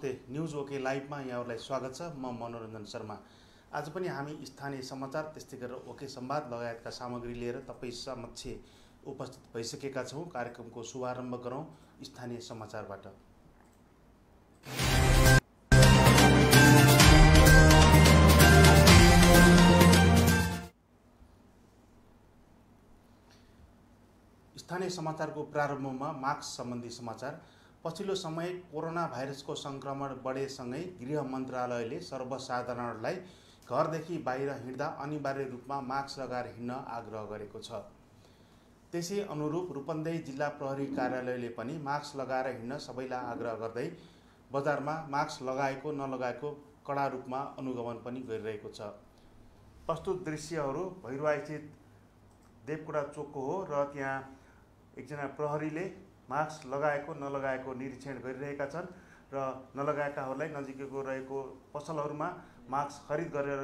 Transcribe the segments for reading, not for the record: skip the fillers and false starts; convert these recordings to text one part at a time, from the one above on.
नमस्ते, news okay लाइभमा यहाँहरूलाई स्वागत छ। म मनोरञ्जन शर्मा। आज पनि हामी स्थानीय समाचार त्यस्तै गरेर ओके संवाद लगायतका सामग्री लिएर तपाईँ समक्ष उपस्थित भइसकेका छौँ। कार्यक्रमको शुभारम्भ गरौँ स्थानीय समाचारबाट। स्थानीय समाचारको प्रारम्भमा मास्क सम्बन्धी समाचार। पछिल्लो समय कोरोना भाइरसको सङ्क्रमण बढेसँगै गृह मन्त्रालयले सर्वसाधारणलाई घरदेखि बाहिर हिँड्दा अनिवार्य रूपमा मास्क लगाएर हिँड्न आग्रह गरेको छ। त्यसै अनुरूप रूपन्देही जिल्ला प्रहरी कार्यालयले पनि मास्क लगाएर हिँड्न सबैलाई आग्रह गर्दै बजारमा मास्क लगाएको नलगाएको कडा रूपमा अनुगमन पनि गरिरहेको छ। प्रस्तुत दृश्यहरू भैरवास्थित देवकोटा चोकको हो र त्यहाँ एकजना प्रहरीले मास्क लगाएको नलगाएको निरीक्षण गरिरहेका छन् र नलगाएकाहरूलाई नजिकैको रहेको पसलहरूमा मास्क खरिद गरेर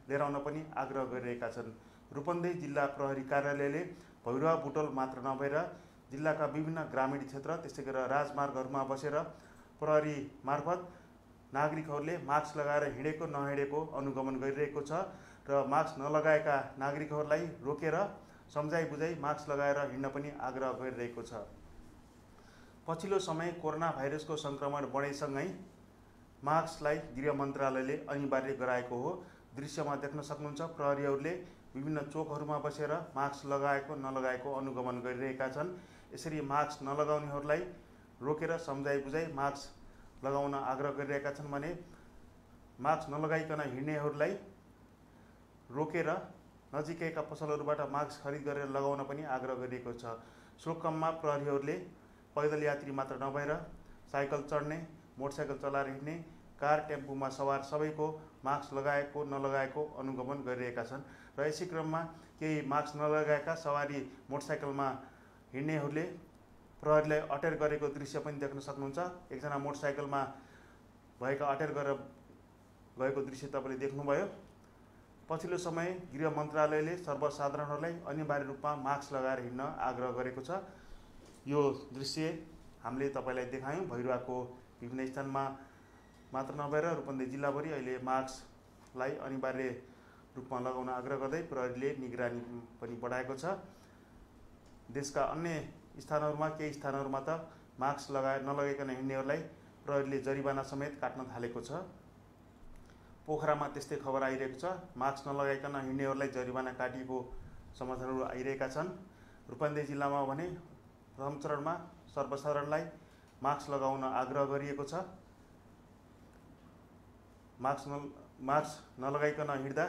लिएर आउन पनि आग्रह गरिरहेका छन्। रूपन्देही जिल्ला प्रहरी कार्यालयले भैरवा बुटोल मात्र नभएर जिल्लाका विभिन्न ग्रामीण क्षेत्र त्यस्तै गरेर राजमार्गहरूमा बसेर प्रहरी मार्फत नागरिकहरूले मास्क लगाएर हिँडेको नहिँडेको अनुगमन गरिरहेको छ र मास्क नलगाएका नागरिकहरूलाई रोकेर सम्झाइ बुझाइ मास्क लगाएर हिँड्न पनि आग्रह गरिरहेको छ। पछिल्लो समय कोरोना भाइरसको सङ्क्रमण बढेसँगै मास्कलाई गृह मन्त्रालयले अनिवार्य गराएको हो। दृश्यमा देख्न सक्नुहुन्छ प्रहरीहरूले विभिन्न चोकहरूमा बसेर मास्क लगाएको नलगाएको अनुगमन गरिरहेका छन्। यसरी मास्क नलगाउनेहरूलाई रोकेर सम्झाइ बुझाइ मास्क लगाउन आग्रह गरिरहेका छन् भने मास्क नलगाइकन हिँड्नेहरूलाई रोकेर नजिकैका पसलहरूबाट मास्क खरिद गरेर लगाउन पनि आग्रह गरिएको छ। शुल्कममा प्रहरीहरूले पैदल यात्री मात्र नभएर साइकल चढ्ने, मोटरसाइकल चलाएर हिँड्ने, कार टेम्पूमा सवार सबैको मास्क लगाएको नलगाएको अनुगमन गरिरहेका छन् र यसै क्रममा केही मास्क नलगाएका सवारी मोटरसाइकलमा हिँड्नेहरूले प्रहरीलाई अटेर गरेको दृश्य पनि देख्न सक्नुहुन्छ। एकजना मोटरसाइकलमा भएका अटेर गरेर गएको दृश्य तपाईँले देख्नुभयो। पछिल्लो समय गृह मन्त्रालयले सर्वसाधारणहरूलाई अनिवार्य रूपमा मास्क लगाएर हिँड्न आग्रह गरेको छ। यो दृश्य हामीले तपाईँलाई देखायौँ। भैरवाको विभिन्न स्थानमा मात्र नभएर रूपन्देही जिल्लाभरि अहिले मास्कलाई अनिवार्य रूपमा लगाउन आग्रह गर्दै प्रहरीले निगरानी पनि बढाएको छ। देशका अन्य स्थानहरूमा केही स्थानहरूमा त मास्क नलगाइकन हिँड्नेहरूलाई प्रहरीले जरिवाना समेत काट्न थालेको छ। पोखरामा त्यस्तै खबर आइरहेको छ। मास्क नलगाइकन हिँड्नेहरूलाई जरिवाना काटिएको समाचारहरू आइरहेका छन्। रूपन्देही जिल्लामा भने प्रथम चरणमा सर्वसाधारणलाई मास्क लगाउन आग्रह गरिएको छ। मास्क नलगाइकन हिँड्दा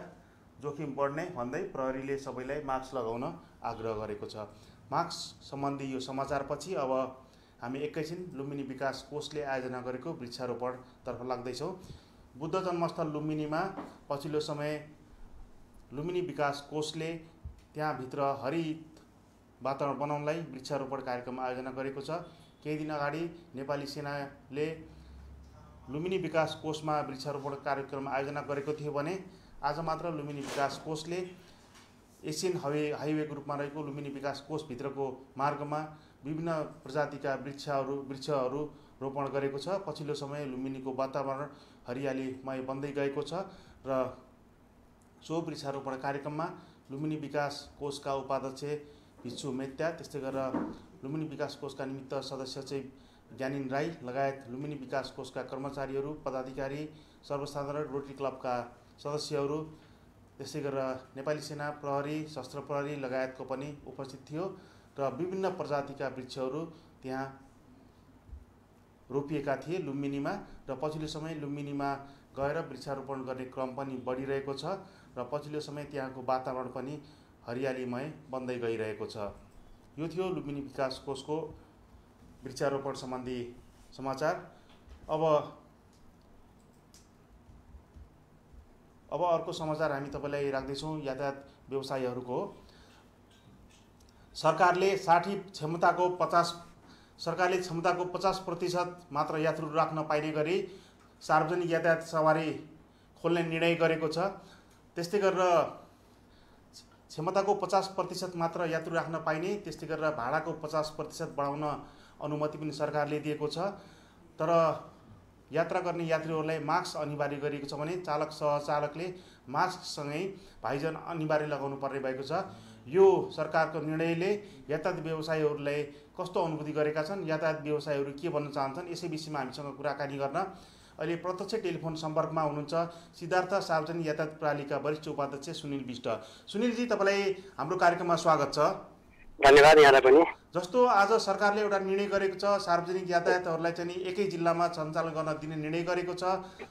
जोखिम बढ्ने भन्दै प्रहरीले सबैलाई मास्क लगाउन आग्रह गरेको छ। मास्क सम्बन्धी यो समाचारपछि अब हामी एकैछिन लुम्बिनी विकास कोषले आयोजना गरेको वृक्षारोपणतर्फ लाग्दैछौँ। बुद्ध जन्मस्थल लुम्बिनीमा पछिल्लो समय लुम्बिनी विकास कोषले त्यहाँभित्र हरित वातावरण बनाउनलाई वृक्षारोपण कार्यक्रम आयोजना गरेको छ। केही दिन अगाडि नेपाली सेनाले लुम्बिनी विकास कोषमा वृक्षारोपण कार्यक्रम आयोजना गरेको थियो भने आज मात्र लुम्बिनी विकास कोषले एसियन हाइवेको रूपमा रहेको लुम्बिनी विकास कोषभित्रको मार्गमा विभिन्न प्रजातिका वृक्षहरू रोपण गरेको छ। पछिल्लो समय लुम्बिनीको वातावरण हरियालीमय बन्दै गएको छ र सो वृक्षारोपण कार्यक्रममा लुम्बिनी विकास कोषका उपाध्यक्ष भिक्षु मेत्या त्यस्तै गरेर लुम्बिनी विकास कोषका निमित्त सदस्य चाहिँ ज्ञानिन राई लगायत लुम्बिनी विकास कोषका कर्मचारीहरू, पदाधिकारी, सर्वसाधारण, रोटरी क्लबका सदस्यहरू त्यसै गरेर नेपाली सेना, प्रहरी, सशस्त्र प्रहरी लगायतको पनि उपस्थित थियो र विभिन्न प्रजातिका वृक्षहरू त्यहाँ रोपिएका थिए लुम्बिनीमा र पछिल्लो समय लुम्बिनीमा गएर वृक्षारोपण गर्ने क्रम पनि बढिरहेको छ र पछिल्लो समय त्यहाँको वातावरण पनि हरियालीमय बन्दै गइरहेको छ। यो थियो लुम्बिनी विकास कोषको वृक्षारोपण सम्बन्धी समाचार। अब अर्को समाचार हामी तपाईँलाई राख्दैछौँ यातायात व्यवसायीहरूको। सरकारले क्षमताको 50% मात्र यात्रु राख्न पाइने गरी सार्वजनिक यातायात सवारी खोल्ने निर्णय गरेको छ। त्यस्तै गरेर क्षमताको 50% मात्र यात्रु राख्न पाइने, त्यस्तै गरेर भाडाको 50% बढाउन अनुमति पनि सरकारले दिएको छ। तर यात्रा गर्ने यात्रीहरूलाई मास्क अनिवार्य गरिएको छ भने चालक सहचालकले मास्कसँगै भाइजन अनिवार्य लगाउनु पर्ने भएको छ। यो सरकारको निर्णयले यातायात व्यवसायीहरूलाई कस्तो अनुभूति गरेका छन्, यातायात व्यवसायीहरू के भन्न चाहन्छन्, यसै विषयमा हामीसँग कुराकानी गर्न अहिले प्रत्यक्ष टेलिफोन सम्पर्कमा हुनुहुन्छ सिद्धार्थ सार्वजनिक यातायात प्रणालीका वरिष्ठ उपाध्यक्ष सुनिल विष्ट। सुनिलजी, तपाईँलाई हाम्रो कार्यक्रममा स्वागत छ। धन्यवाद यहाँलाई पनि। जस्तो आज सरकारले एउटा निर्णय गरेको छ, सार्वजनिक यातायातहरूलाई चाहिँ एकै जिल्लामा सञ्चालन गर्न दिने निर्णय गरेको छ,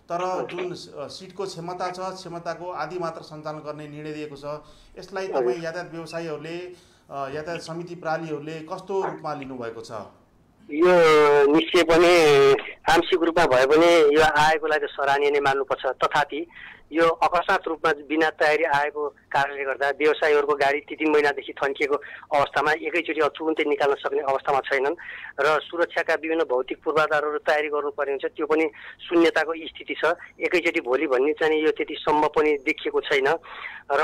तर जुन सिटको क्षमता छ क्षमताको आधी मात्र सञ्चालन गर्ने निर्णय दिएको छ। यसलाई तपाईँ यातायात व्यवसायीहरूले, यातायात समिति प्रणालीहरूले कस्तो रूपमा लिनुभएको छ? यो निश्चय पनि आंशिक रूपमा भए पनि यो आएकोलाई त सराहनीय नै मान्नुपर्छ। तथापि यो अकस्मात रूपमा बिना तयारी आएको कारणले गर्दा व्यवसायीहरूको गाडी 3 महिनादेखि थन्किएको अवस्थामा एकैचोटि तुरुन्तै निकाल्न सक्ने अवस्थामा छैनन् र सुरक्षाका विभिन्न भौतिक पूर्वाधारहरू तयारी गर्नुपर्ने हुन्छ। त्यो पनि शून्यताको स्थिति छ। एकैचोटि भोलि भन्ने चाहिँ यो त्यति सम्भव पनि देखिएको छैन र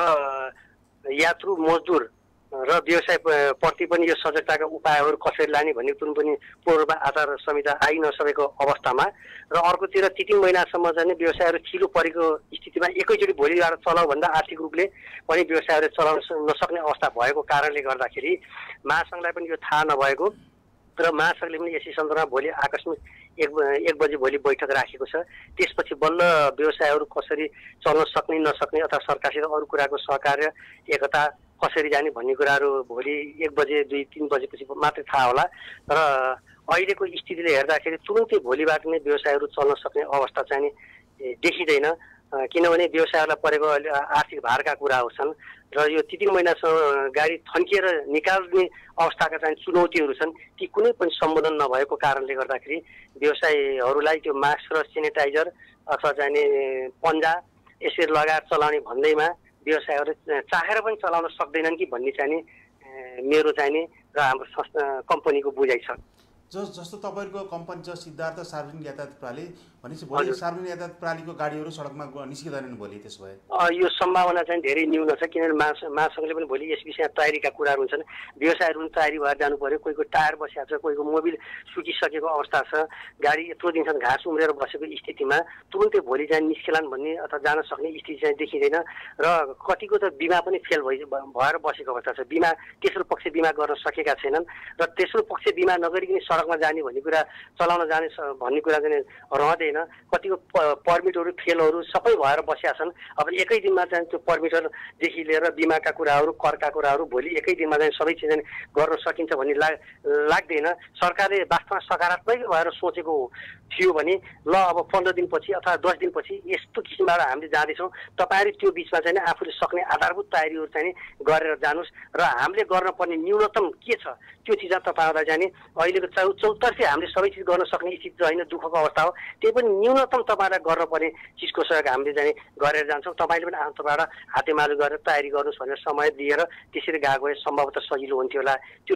यात्रु मजदुर र व्यवसाय प्रति पनि यो सजगताका उपायहरू कसरी लाने भन्ने कुन पनि पूर्व आचार संहिता आइ नसकेको अवस्थामा र अर्कोतिर 3 महिनासम्म चाहिँ व्यवसायहरू छिलो परेको स्थितिमा एकैचोटि भोलिबाट चलाऊ भन्दा आर्थिक रूपले पनि व्यवसायहरू चलाउन नसक्ने अवस्था भएको कारणले गर्दाखेरि महासङ्घलाई पनि यो थाहा नभएको र महासङ्घले पनि यसै सन्दर्भमा भोलि आकस्मिक 1 बजे भोलि बैठक राखेको छ। त्यसपछि बल्ल व्यवसायहरू कसरी चल्न सक्ने नसक्ने अथवा सरकारसित अरू कुराको सहकार्य एकता कसरी जाने भन्ने कुराहरू भोलि 1 बजे 2-3 बजेपछि मात्रै थाहा होला। तर अहिलेको स्थितिले हेर्दाखेरि तुरुन्तै भोलिबाट नै व्यवसायहरू चल्न सक्ने अवस्था चाहिँ देखिँदैन, किनभने व्यवसायहरूलाई परेको आर्थिक भारका कुराहरू छन् र यो 3 महिनासम्म गाडी थन्किएर निकाल्ने अवस्थाका चाहिँ चुनौतीहरू छन्। ती कुनै पनि सम्बोधन नभएको कारणले गर्दाखेरि व्यवसायीहरूलाई त्यो मास्क र सेनिटाइजर अथवा चाहिँ पन्जा यसरी लगाएर चलाउने भन्दैमा व्यवसायहरू चाहेर पनि चलाउन सक्दैनन् कि भन्ने चाहिँ मेरो चाहिँ र हाम्रो संस्था कम्पनीको बुझाइ छ। जस्तो तपाईँको कम्पनी छ सिद्धार्थ सार्वजनिक यातायात प्रणाली भनेपछि भोलि सार्वजनिक यातायात प्रणालीको गाडीहरू सडकमा निस्किँदैनन् भोलि? त्यसो भए यो सम्भावना चाहिँ धेरै न्यून छ, किनभने महासङ्घले पनि भोलि यस विषयमा तयारीका कुराहरू हुन्छन्। व्यवसायहरू पनि तयारी भएर जानु पर्यो। कोहीको टायर बसिएको छ, कोहीको मोबिल सुकिसकेको अवस्था छ, गाडी यत्रो दिनसम्म घाँस उम्रेर बसेको स्थितिमा तुरुन्तै भोलि चाहिँ निस्केलान् भन्ने अथवा जान सक्ने स्थिति चाहिँ देखिँदैन र कतिको त बिमा पनि फेल भएर बसेको अवस्था छ। बिमा तेस्रो पक्ष बिमा गर्न सकेका छैनन् र तेस्रो पक्ष बिमा नगरिकन सडकमा जाने भन्ने कुरा, चलाउन जाने भन्ने कुरा चाहिँ रहँदैन। कतिको पर्मिटहरू फेलहरू सबै भएर बसेका छन्। अब एकै दिनमा चाहिँ त्यो पर्मिटरदेखि लिएर बिमाका कुराहरू, करका कुराहरू भोलि एकै दिनमा चाहिँ सबै चिज गर्न सकिन्छ भन्ने लाग्दैन। सरकारले वास्तवमा सकारात्मक भएर सोचेको थियो भने ल अब 15 दिनपछि अथवा 10 दिनपछि यस्तो किसिमबाट हामीले जाँदैछौँ, तपाईँहरू त्यो बिचमा चाहिँ आफूले सक्ने आधारभूत तयारीहरू चाहिँ गरेर जानुहोस् र हामीले गर्नुपर्ने न्यूनतम के छ त्यो चिज तपाईँहरूलाई चाहिँ अहिलेको चौतर्फी हामीले सबै चिज गर्न सक्ने स्थिति होइन, दुःखको अवस्था हो। त्यही पनि न्यूनतम तपाईँलाई गर्नुपर्ने चिजको सहयोग हामीले चाहिँ गरेर जान्छौँ। तपाईँले पनि तपाईँबाट हातेमालो गरेर तयारी गर्नुहोस् भनेर समय दिएर त्यसरी गएको भए सम्भवतः सजिलो हुन्थ्यो होला। त्यो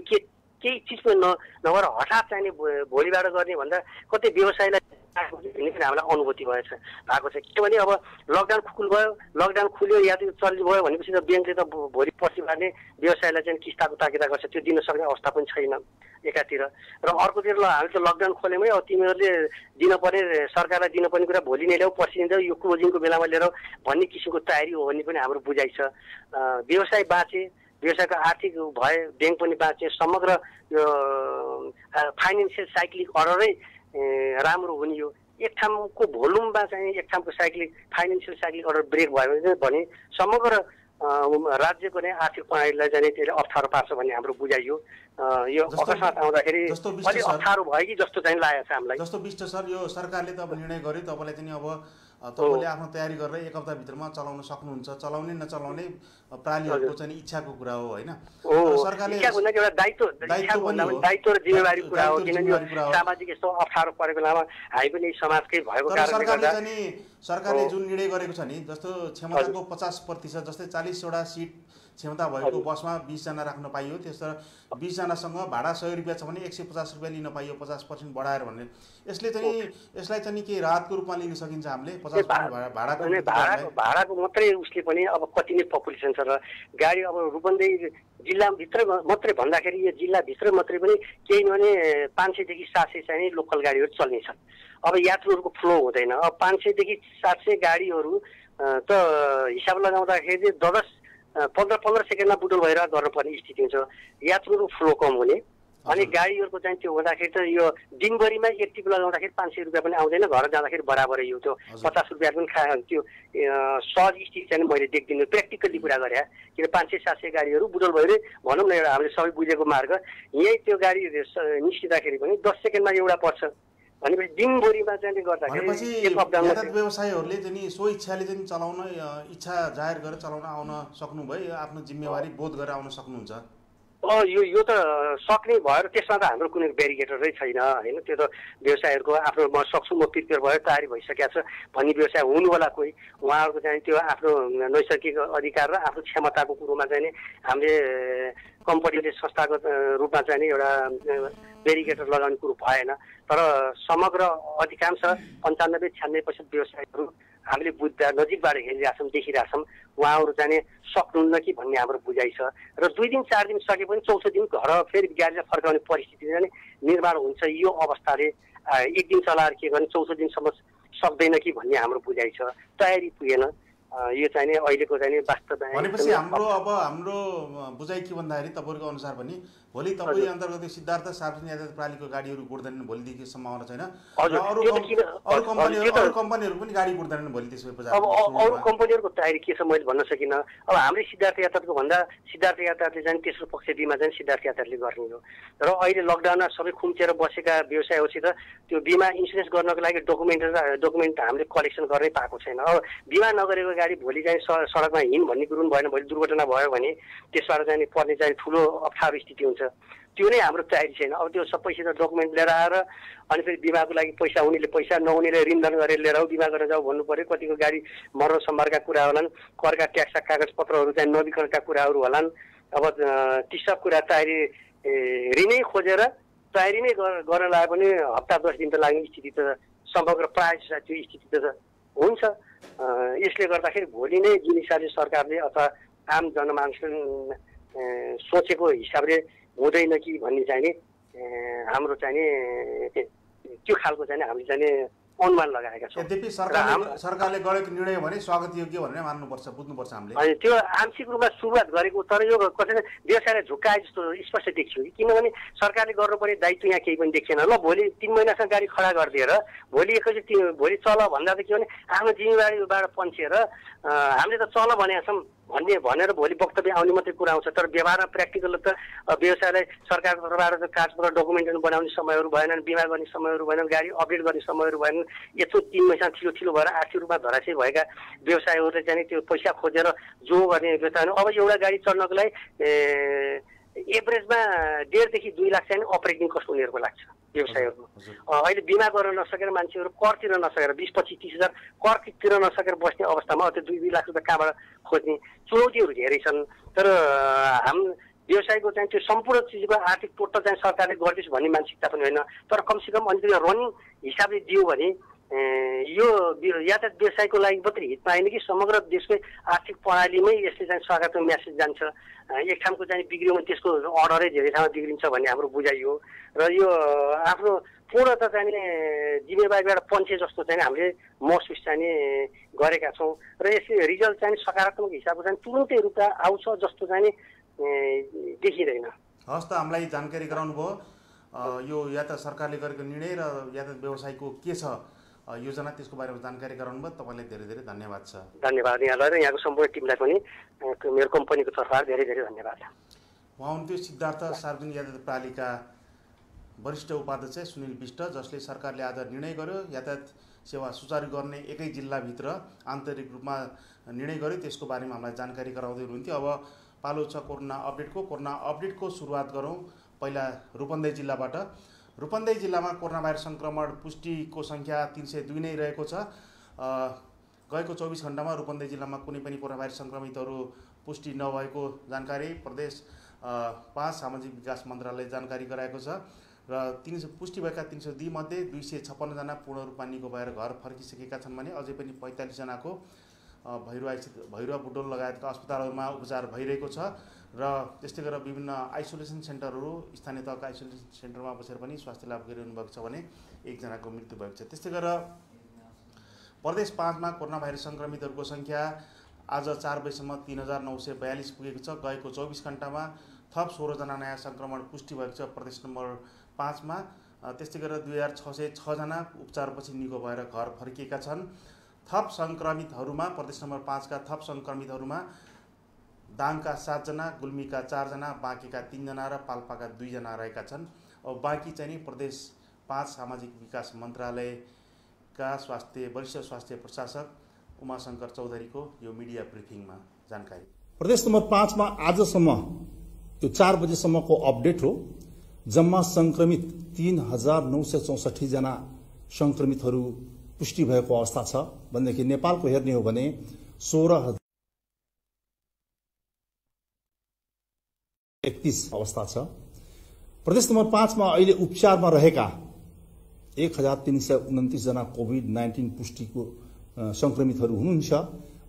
केही चिज पनि नभएर हठात चाहिँ भोलिबाट गर्ने भन्दा कतै व्यवसायलाई भन्ने पनि हामीलाई अनुभूति भएको छ। किनभने अब लकडाउन लकडाउन खुल्यो, यात्रु चल्ने भयो भनेपछि त ब्याङ्कले त भोलि पर्सिबाट नै व्यवसायलाई चाहिँ किस्ताको ताकिदा गर्छ। त्यो दिन सक्ने अवस्था पनि छैन एकातिर र अर्कोतिर ल हामी त लकडाउन खोल्यौँ है, अब तिमीहरूले दिनुपर्ने, सरकारलाई दिनुपर्ने कुरा भोलि नै ल्याऊ, पर्सि नै ल्याऊ, यो क्लोजिङको बेलामा लिएर भन्ने किसिमको तयारी हो भन्ने पनि हाम्रो बुझाइ छ। व्यवसाय बाँचे, व्यवसायको आर्थिक भए, ब्याङ्क पनि बाँचे, समग्र यो फाइनेन्सियल साइक्लिक अर्डरै राम्रो हुने हो। एक ठाउँको भोल्युममा चाहिँ एक ठाउँको फाइनेन्सियल साइक्लिक अर्डर ब्रेक भयो भने समग्र राज्यको नै आर्थिक प्रणालीलाई चाहिँ त्यसले अप्ठ्यारो पार्छ भन्ने हाम्रो बुझाइ हो। यो अकस्मात आउँदाखेरि अलिक अप्ठ्यारो भयो कि जस्तो चाहिँ लागेको छ हामीलाई। जस्तो विष्ट सर, यो सरकारले त अब निर्णय गर्यो, तपाईँलाई चाहिँ अब तपाईँले आफ्नो तयारी गरेर 1 हप्ताभित्रमा चलाउन सक्नुहुन्छ। चलाउने नचलाउने प्रालीहरूको चाहिँ इच्छाको कुरा हो होइन? सरकारले दायित्व र जिम्मेवारी कुरा हो, किनभने सामाजिक यस्तो अप्ठ्यारो परेको बेलामा हामी पनि समाजकै भएको कारणले सरकारले जुन निर्णय गरेको छ नि, जस्तो क्षमताको 50% जस्तै 40वटा सिट क्षमता भएको बसमा 20 जना राख्न पाइयो। त्यसो 20 जनासँग भाडा 100 रुपैयाँ छ भने 150 रुपैयाँ लिन पाइयो, 50% बढाएर भन्ने। यसलाई चाहिँ के राहतको रूपमा लिन सकिन्छ हामीले? 50% भाडाको मात्रै उसले पनि अब कति नै पपुलेसन छ र गाडी अब रूपन्देही जिल्लाभित्र मात्रै भन्दाखेरि यो जिल्लाभित्र मात्रै पनि केही भने 500 देखि 700 चाहिँ लोकल गाडीहरू चल्ने छन्। अब यात्रुहरूको फ्लो हुँदैन। अब 500 देखि 700 गाडीहरू त हिसाब लगाउँदाखेरि 15 सेकेन्डमा बुटोल भएर गर्नुपर्ने स्थिति हुन्छ। यात्रुहरूको फ्लो कम हुने अनि गाडीहरूको चाहिँ त्यो हुँदाखेरि त यो दिनभरिमा एक टिप लगाउँदाखेरि 500 रुपियाँ पनि आउँदैन, घर जाँदाखेरि बराबरै यो त्यो 50 रुपियाँ पनि त्यो सहज स्थिति चाहिँ मैले देख्दिनँ। प्र्याक्टिकल्ली कुरा गरे किन 500-700 गाडीहरू बुटोल भएर भनौँ न एउटा हामीले सबै बुझेको मार्ग यही त्यो गाडी निस्किँदाखेरि पनि 10 सेकेन्डमा एउटा पर्छ भनेपछि दिनभरिमा चाहिँ गर्दाखेरि व्यवसायीहरूले चाहिँ सो इच्छाले चाहिँ चलाउन इच्छा जाहेर गरेर चलाउन आउन सक्नुभयो, आफ्नो जिम्मेवारी बोध गरेर आउन सक्नुहुन्छ। यो त सक्ने भएर त्यसमा त हाम्रो कुनै ब्यारिकेडरै छैन होइन। त्यो त व्यवसायहरूको आफ्नो म सक्छु म प्रिपेयर भयो तयारी भइसकेको छ भन्ने व्यवसाय हुनुहोला कोही, उहाँहरूको चाहिँ त्यो आफ्नो नैसर्गिक अधिकार र आफ्नो क्षमताको कुरोमा चाहिँ हामीले कम्पनीले संस्थाको रूपमा चाहिँ एउटा ब्यारिकेडर लगाउने कुरो भएन। तर समग्र अधिकांश 95-96% व्यवसायहरू हामीले बुझ्दा नजिकबाट हेरिरहेछौँ, देखिरहेछौँ, उहाँहरू चाहिँ सक्नुहुन्न कि भन्ने हाम्रो बुझाइ छ। र 2 दिन 4 दिन सके पनि चौथो दिन घर फेरि गाडीलाई फर्काउने परिस्थिति चाहिँ निर्माण हुन्छ। यो अवस्थाले 1 दिन चलाएर के गर्ने, चौथो दिनसम्म सक्दैन कि भन्ने हाम्रो बुझाइ छ। तयारी पुगेन। यो चाहिँ अहिलेको चाहिँ वास्तव भनेपछि हाम्रो बुझाइ के भन्दाखेरि तपाईँको अनुसार पनि भोलि तपाईँ अन्तर्गत सिद्धार्थ सार्वजनिक यातायात प्रणालीको गाडीहरू गुड्दैनन् भोलिदेखि सम्भावना छैन। अरू कम्पनीहरू पनि गाडी गुड्दैनन् भोलि। त्यसपछि अब अरू कम्पनीहरूको तयारी के छ मैले भन्न सकिनँ। अब हाम्रै सिद्धार्थ यातायातको भन्दा सिद्धार्थ यातायातले चाहिँ तेस्रो पक्ष बिमा चाहिँ सिद्धार्थ यातायातले गर्ने हो। र अहिले लकडाउनमा सबै खुम्चेर बसेका व्यवसायहरूसित त्यो बिमा इन्सुरेन्स गर्नको लागि डकुमेन्ट हामीले कलेक्सन गर्नै पाएको छैन। अब बिमा नगरेको गाडी भोलि चाहिँ सडकमा हिँड भन्ने कुरो पनि भएन। भोलि दुर्घटना भयो भने त्यसबाट चाहिँ पर्ने चाहिँ ठुलो अप्ठ्यारो स्थिति हुन्छ। त्यो नै हाम्रो तयारी छैन। अब त्यो सबैसित डकुमेन्ट लिएर आएर अनि फेरि बिमाको लागि पैसा हुनेले पैसा नहुनेले ऋणधन गरेर लिएर आऊ बिमा गरेर जाऊ भन्नु पऱ्यो। कतिको गाडी मर्न सम्हारका कुरा होलान्, करका ट्याक्सका कागजपत्रहरू चाहिँ नवीकरणका कुराहरू होलान्। अब ती सब कुरा तयारी ऋणै खोजेर तयारी नै गर्न लागे पनि हप्ता 10 दिन त लाग्ने स्थिति त समग्र प्रायः त्यो स्थिति त हुन्छ। यसले गर्दाखेरि भोलि नै जुन हिसाबले सरकारले अथवा आम जनमानसले सोचेको हिसाबले हुँदैन कि भन्ने चाहिँ नि हाम्रो चाहिँ नि त्यो खालको चाहिँ हामीले चाहिँ अनुमान लगाएका छौँ। यद्यपि सरकारले गरेको निर्णय भने स्वागत योग्य भनेर मान्नुपर्छ, बुझ्नुपर्छ हामीले। अनि त्यो आंशिक रूपमा सुरुवात गरेको, तर यो कसैले व्यवसायलाई झुक्काए जस्तो स्पष्ट देख्छु। किनभने सरकारले गर्नुपर्ने दायित्व यहाँ केही पनि देखिएन। ल भोलि 3 महिनासम्म गाडी खडा गरिदिएर भोलि एकैचोटि भोलि चल भन्दा त के भने आफ्नो जिम्मेवारीबाट पन्छेर हामीले त चल भनेका छौँ भनेर भोलि वक्तव्य आउने मात्रै कुरा आउँछ। तर व्यवहारमा प्र्याक्टिकल त व्यवसायलाई सरकारको तर्फबाट कागजपत्र डकुमेन्टहरू बनाउने समयहरू भएनन्, बिमा गर्ने समयहरू भएनन्, गाडी अपडेट गर्ने समयहरू भएनन्। यत्रो 3 महिना ठिलो भएर आर्थिक रूपमा धराशयी भएका व्यवसायहरूले चाहिँ त्यो पैसा खोजेर जो गर्ने व्यवसाय अब एउटा गाडी चढ्नको लागि एभरेजमा 1.5 देखि 2 लाख चाहिँ अपरेटिङ कस्ट उनीहरूको लाग्छ व्यवसायहरूको। अहिले बिमा गर्न नसकेर मान्छेहरू कर तिर्न नसकेर 20-25-30 हजार कर तिर्न नसकेर बस्ने अवस्थामा त्यो 2 लाख रुपियाँ कहाँबाट खोज्ने चुनौतीहरू धेरै छन्। तर व्यवसायको चाहिँ त्यो सम्पूर्ण चिजको आर्थिक टोटल चाहिँ सरकारले गरिदियोस् भन्ने मानसिकता पनि होइन। तर कमसेकम अलिकति रनिङ हिसाबले दियो भने यो यातायात व्यवसायको लागि मात्रै हितमा आएन कि समग्र देशकै आर्थिक प्रणालीमै यसले चाहिँ सकारात्मक म्यासेज जान्छ। एक ठाउँको चाहिँ बिग्रियो भने त्यसको अर्डरै धेरै ठाउँमा बिग्रिन्छ भन्ने हाम्रो बुझाइ हो। र यो आफ्नो पूर्णतः चाहिँ जिम्मेवारीबाट पन्छे जस्तो चाहिँ हामीले महसुस चाहिँ गरेका छौँ। र यसले रिजल्ट चाहिँ सकारात्मक हिसाबको चाहिँ तुरुन्तै रूपमा आउँछ जस्तो चाहिँ देखिँदैन। हस् त, हामीलाई जानकारी गराउनु भयो यो यातायात सरकारले गरेको निर्णय र यातायात व्यवसायको के छ योजना, त्यसको बारेमा जानकारी गराउनु भयो। तपाईँलाई धेरै धेरै धन्यवाद छ। धन्यवाद यहाँलाई र यहाँको सम्पूर्ण टिमलाई पनि मेरो कम्पनीको तर्फबाट धेरै धेरै धन्यवाद। उहाँ हुनुहुन्थ्यो सिद्धार्थ सार्वजनिक यातायात प्रणालीका वरिष्ठ उपाध्यक्ष सुनिल विष्ट, जसले सरकारले आज निर्णय गर्यो यातायात सेवा सुचारू गर्ने एकै जिल्लाभित्र आन्तरिक रूपमा निर्णय गर्यो। त्यसको बारेमा हामीलाई जानकारी गराउँदै हुनुहुन्थ्यो। अब पालो छ कोरोना अपडेटको सुरुवात गरौँ। पहिला रूपन्देही जिल्लाबाट। रूपन्देही जिल्लामा कोरोना भाइरस सङ्क्रमण पुष्टिको सङ्ख्या 302 नै रहेको छ। गएको 24 घण्टामा रूपन्देही जिल्लामा कुनै पनि कोरोना भाइरस सङ्क्रमितहरू पुष्टि नभएको जानकारी प्रदेश 5 सामाजिक विकास मन्त्रालयले जानकारी गराएको छ र पुष्टि भएका 302 मध्ये 256 जना पूर्ण रूपमा निको भएर घर फर्किसकेका छन् भने अझै पनि 45 जनाको भैरुवा बुटोल लगायतका अस्पतालहरूमा उपचार भइरहेको छ र त्यस्तै गरेर विभिन्न आइसोलेसन सेन्टरहरू स्थानीय तहका आइसोलेसन सेन्टरमा बसेर पनि स्वास्थ्य लाभ गरिरहनु भएको छ भने 1 जनाको मृत्यु भएको छ। त्यस्तै गरेर प्रदेश 5 मा कोरोना भाइरस सङ्क्रमितहरूको सङ्ख्या आज 4 बजेसम्म 3942 पुगेको छ। गएको 24 घण्टामा थप 16 जना नयाँ सङ्क्रमण पुष्टि भएको छ प्रदेश नम्बर 5 मा। त्यस्तै गरेर 2606 जना उपचारपछि निको भएर घर फर्किएका छन्। थप सङ्क्रमितहरूमा प्रदेश नम्बर 5 का थप सङ्क्रमितहरूमा दाङका 7 जना, गुल्मीका 4 जना, बाँकेका 3 जना र पाल्पाका 2 जना रहेका छन्। अब बाँकी चाहिँ प्रदेश 5 सामाजिक विकास मन्त्रालयका वरिष्ठ स्वास्थ्य प्रशासक उमाशंकर चौधरीको यो मिडिया ब्रिफिङमा जानकारी। प्रदेश नम्बर 5 मा आजसम्म यो 4 बजेसम्मको अपडेट हो। जम्मा संक्रमित 3964 जना संक्रमितहरू पुष्टि भएको अवस्था छ भनेदेखि नेपालको हेर्ने हो भने 16,031 अवस्था छ। प्रदेश नम्बर 5 मा अहिले उपचारमा रहेका 1329 जना कोभिड-19 पुष्टिको संक्रमितहरू हुनुहुन्छ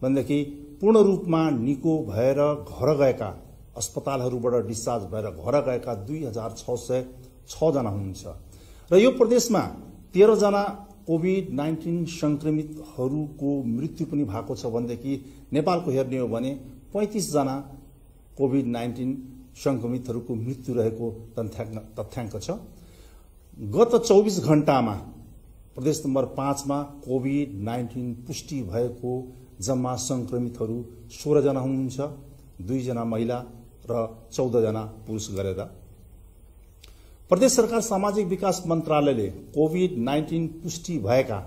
भनेदेखि पूर्ण रूपमा निको भएर घर गएका अस्पतालहरूबाट डिस्चार्ज भएर घर गएका 2606 जना हुनुहुन्छ र यो प्रदेशमा 13 जना कोभिड-19 संक्रमितहरूको मृत्यु पनि भएको छ भनेदेखि नेपालको हेर्ने हो भने 35 जना कोभिड-19 संक्रमितहरूको मृत्यु रहेको तथ्याङ्क छ। गत 24 घण्टामा प्रदेश नम्बर 5 मा कोभिड-19 पुष्टि भएको जम्मा संक्रमितहरू 16 जना हुनुहुन्छ, 2 जना महिला र 14 जना पुरुष गरेर। प्रदेश सरकार सामाजिक विकास मन्त्रालयले कोभिड-19 पुष्टि भएका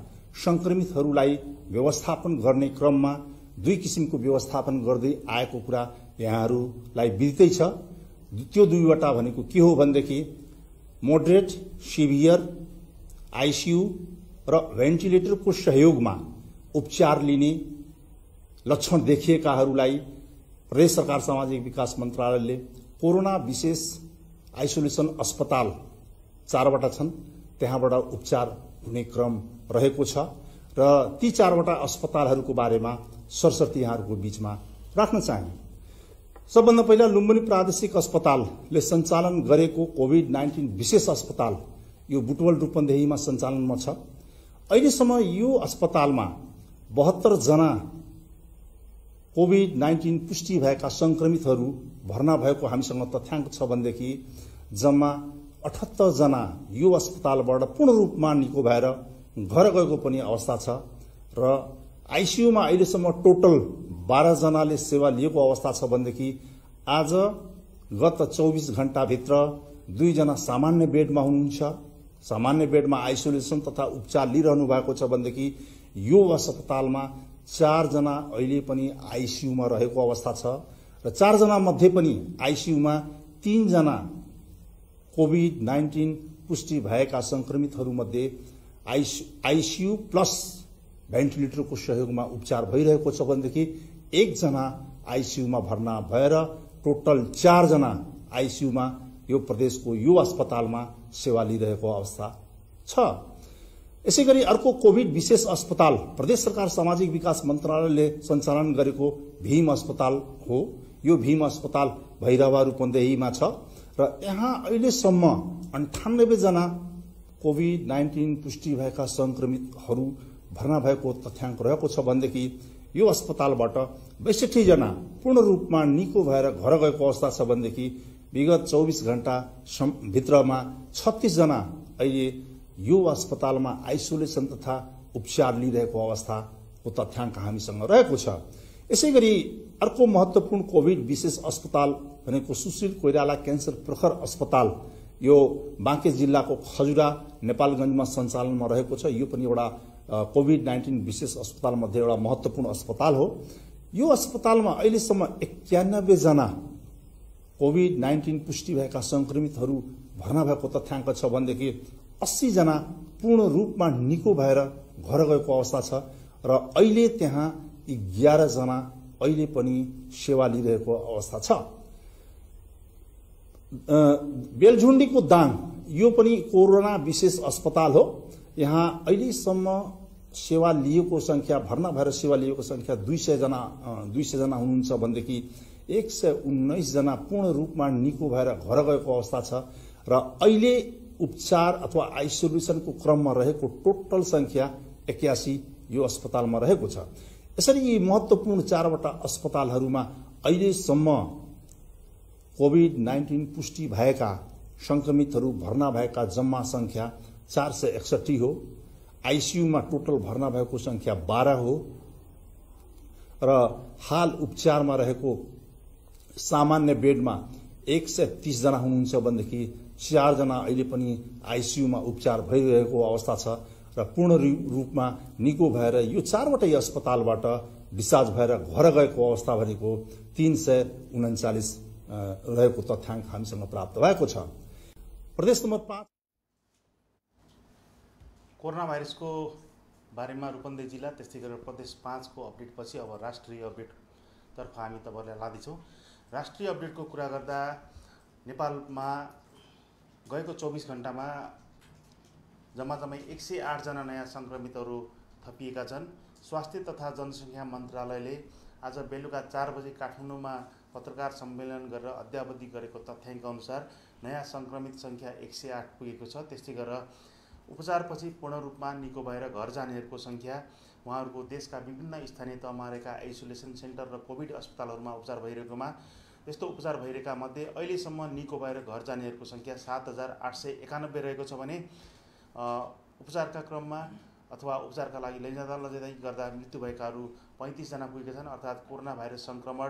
संक्रमितहरूलाई व्यवस्थापन गर्ने क्रममा 2 किसिमको व्यवस्थापन गर्दै आएको कुरा यहाँहरूलाई विदितै छ। त्यो 2वटा भनेको के हो भनेदेखि मोडरेट, सिभियर, आइसियु र भेन्टिलेटरको सहयोगमा उपचार लिने लक्षण देखिएकाहरूलाई प्रदेश सरकार सामाजिक विकास मन्त्रालयले कोरोना विशेष आइसोलेसन अस्पताल 4वटा छन्, त्यहाँबाट उपचार हुने क्रम रहेको छ र ती 4वटा अस्पतालहरूको बारेमा सरसर्ती यहाँहरूको बीचमा राख्न चाहे। सबभन्दा पहिला लुम्बिनी प्रादेशिक अस्पतालले सञ्चालन गरेको कोभिड-19 विशेष अस्पताल यो बुटवल रूपन्देहीमा सञ्चालनमा छ। अहिलेसम्म यो अस्पतालमा 72 जना कोभिड-19 पुष्टि भएका संक्रमितहरू भर्ना भएको हामीसँग तथ्याङ्क छ भनेदेखि जम्मा 78 जना यो अस्पतालबाट पूर्ण रूपमा निको भएर घर गएको पनि अवस्था छ र आइसियुमा अहिलेसम्म टोटल 12 जनाले सेवा लिएको अवस्था छ भनेदेखि आज गत 24 घण्टाभित्र 2 जना सामान्य बेडमा हुनुहुन्छ, सामान्य बेडमा आइसोलेसन तथा उपचार लिइरहनु भएको छ भनेदेखि यो अस्पतालमा 4 जना अहिले पनि आइसियुमा रहेको अवस्था छ र 4 जना मध्ये पनि आइसियुमा 3 जना कोभिड-19 पुष्टि भएका संक्रमितहरूमध्ये आइसियु प्लस भेन्टिलेटरको सहयोगमा उपचार भइरहेको छ भनेदेखि 1 जना आइसियुमा भर्ना भएर टोटल 4 जना आइसियुमा यो प्रदेशको यो अस्पतालमा सेवा लिइरहेको अवस्था छ। यसैगरी अर्को कोभिड विशेष अस्पताल प्रदेश सरकार सामाजिक विकास मन्त्रालयले सञ्चालन गरेको भीम अस्पताल हो। यो भीम अस्पताल भैरवा रूपन्देहीमा छ र यहाँ अहिलेसम्म 98 जना कोभिड-19 पुष्टि भएका संक्रमितहरू भर्ना भएको तथ्याङ्क रहेको छ भनेदेखि यो अस्पतालबाट 62 जना पूर्ण रूपमा निको भएर घर गएको अवस्था छ भनेदेखि विगत 24 घण्टा भित्रमा 36 जना अहिले यो अस्पतालमा आइसोलेसन तथा उपचार लिइरहेको अवस्थाको तथ्याङ्क हामीसँग रहेको छ। यसैगरी अर्को महत्त्वपूर्ण कोभिड विशेष अस्पताल भनेको सुशील कोइराला क्यान्सर प्रखर अस्पताल यो बाँके जिल्लाको खजुरा नेपालगञ्जमा सञ्चालनमा रहेको छ। यो पनि एउटा कोभिड-19 विशेष अस्पताल मध्ये एउटा महत्त्वपूर्ण अस्पताल हो। यो अस्पतालमा अहिलेसम्म 91 जना कोभिड-19 पुष्टि भएका संक्रमितहरू भर्ना भएको तथ्याङ्क छ भनेदेखि 80 जना पूर्ण रूपमा निको भएर घर गएको अवस्था छ र अहिले त्यहाँ 11 जना अहिले पनि सेवा लिइरहेको अवस्था छ। बेलझुण्डीको दाङ यो पनि कोरोना विशेष अस्पताल हो। यहाँ अहिलेसम्म सेवा लिएको संख्या, भर्ना भएर सेवा लिएको संख्या 200 जना हुनुहुन्छ भनेदेखि 119 जना पूर्ण रूपमा निको भएर घर गएको अवस्था छ र अहिले उपचार अथवा आइसोलेसनको क्रममा रहेको टोटल संख्या 81 यो अस्पतालमा रहेको छ। यसरी यी महत्त्वपूर्ण 4वटा अस्पतालहरूमा अहिलेसम्म कोभिड-19 पुष्टि भएका संक्रमितहरू भर्ना भएका जम्मा संख्या 461 हो। आइसियूमा टोटल भर्ना भएको संख्या 12 हो र हाल उपचारमा रहेको सामान्य बेडमा 130 जना हुनुहुन्छ भनेदेखि 4 जना अहिले पनि आइसियूमा उपचार भइरहेको अवस्था छ र पूर्ण रूपमा निको भएर यो 4वटै अस्पतालबाट डिस्चार्ज भएर घर गएको अवस्था भनेको 339 रहेको तथ्याङ्क हामीसँग प्राप्त भएको छ। प्रदेश नम्बर 5 कोरोना भाइरसको बारेमा रूपन्देही जिल्ला, त्यस्तै गरेर प्रदेश 5 को अपडेटपछि अब राष्ट्रिय अपडेटतर्फ हामी तपाईहरुलाई लाँदैछौँ। राष्ट्रिय अपडेटको कुरा गर्दा नेपालमा गएको 24 घण्टामा जम्मै 108 जना नयाँ संक्रमितहरू थपिएका छन्। स्वास्थ्य तथा जनसङ्ख्या मन्त्रालयले आज बेलुका 4 बजे काठमाडौँमा पत्रकार सम्मेलन गरेर अद्यावधि गरेको तथ्याङ्क अनुसार नयाँ संक्रमित संख्या 108 पुगेको छ। त्यस्तै गरेर उपचारपछि पूर्ण रूपमा निको भएर घर जानेहरूको संख्या, उहाँहरूको देशका विभिन्न स्थानीय तहमा रहेका आइसोलेसन सेन्टर र कोभिड अस्पतालहरूमा उपचार भइरहेकोमा यस्तो उपचार भइरहेका मध्ये अहिलेसम्म निको भएर घर जानेहरूको संख्या 7891 रहेको छ भने उपचारका क्रममा अथवा उपचारका लागि लैजाँदै गर्दा मृत्यु भएकाहरू 35 जना पुगेका छन्। अर्थात् कोरोना भाइरस संक्रमण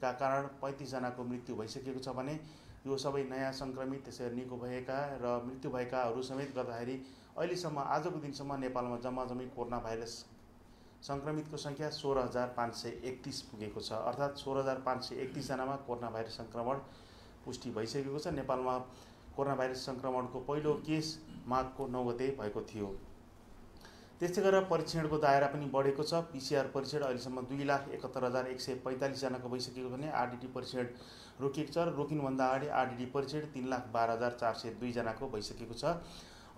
का कारण 35 जनाको मृत्यु भइसकेको छ भने यो सबै नयाँ संक्रमित, त्यसै निको भएका र मृत्यु भएकाहरू समेत गर्दाखेरि अहिलेसम्म आजको दिनसम्म नेपालमा जम्मै कोरोना भाइरस संक्रमितको संख्या 16,531 पुगेको छ। अर्थात् 16,531 जनामा कोरोना भाइरस संक्रमण पुष्टि भइसकेको छ। नेपालमा कोरोना भाइरस संक्रमणको पहिलो केस माघको 9 गते भएको थियो। त्यस्तै गरेर परीक्षणको दायरा पनि बढेको छ। पीसीआर परीक्षण अहिलेसम्म 2,71,145 जनाको भइसकेको भने आरडीटी परीक्षण रोकिएको छ र रोकिनुभन्दा अगाडि आरडीटी परीक्षण 3,12,402 जनाको भइसकेको छ।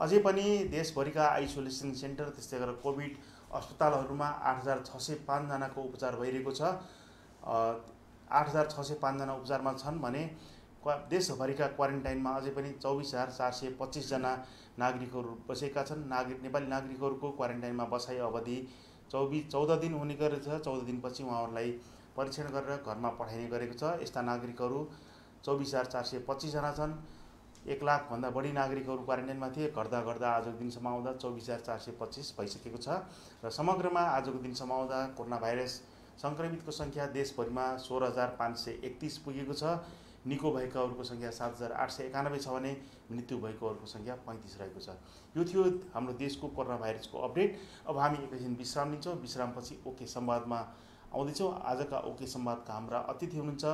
अझै पनि देशभरिका आइसोलेसन सेन्टर, त्यस्तै गरेर कोभिड अस्पतालहरूमा 8,605 जनाको उपचार भइरहेको छ। 8,605 जना उपचारमा छन् भने देशभरिका क्वारेन्टाइनमा अझै पनि 24,425 जना नागरिकहरू बसेका छन्। नेपाली नागरिकहरूको क्वारेन्टाइनमा बसाइ अवधि 14 दिन हुने गरेको छ। 14 दिनपछि उहाँहरूलाई परीक्षण गरेर घरमा पठाइने गरेको छ। यस्ता नागरिकहरू 24,425 जना छन्। 1 लाख भन्दा बढी नागरिकहरू क्वारेन्टाइनमा थिए। गर्दा आजको दिनसम्म आउँदा 24,425 भइसकेको छ र समग्रमा आजको दिनसम्म आउँदा कोरोना भाइरस संक्रमितको संख्या देशभरिमा 16,531 पुगेको छ। निको भएकाहरूको संख्या 7,891 छ भने मृत्यु भएकोहरूको संख्या 35 रहेको छ। यो थियो हाम्रो देशको कोरोना भाइरसको अपडेट। अब हामी एकैछिन विश्राम लिन्छौँ। विश्रामपछि ओके संवादमा आउँदैछौँ। आजका ओके संवादका हाम्रा अतिथि हुनुहुन्छ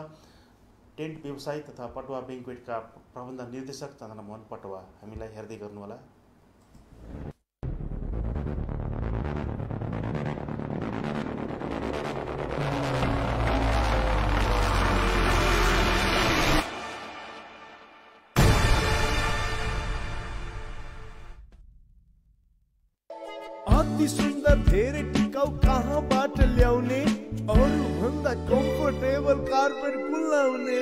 टेन्ट व्यवसाय तथा पटुवा बैंक्वेटका प्रबन्ध निर्देशक चन्द्रमोहन पटुवा। हामीलाई हेर्दै गर्नुहोला। अति सुन्दर धेरै टिकाउ कहाँबाट ल्याउने, अरू भन्दा कम्फर्टेबल कार्पेट कुलाउने।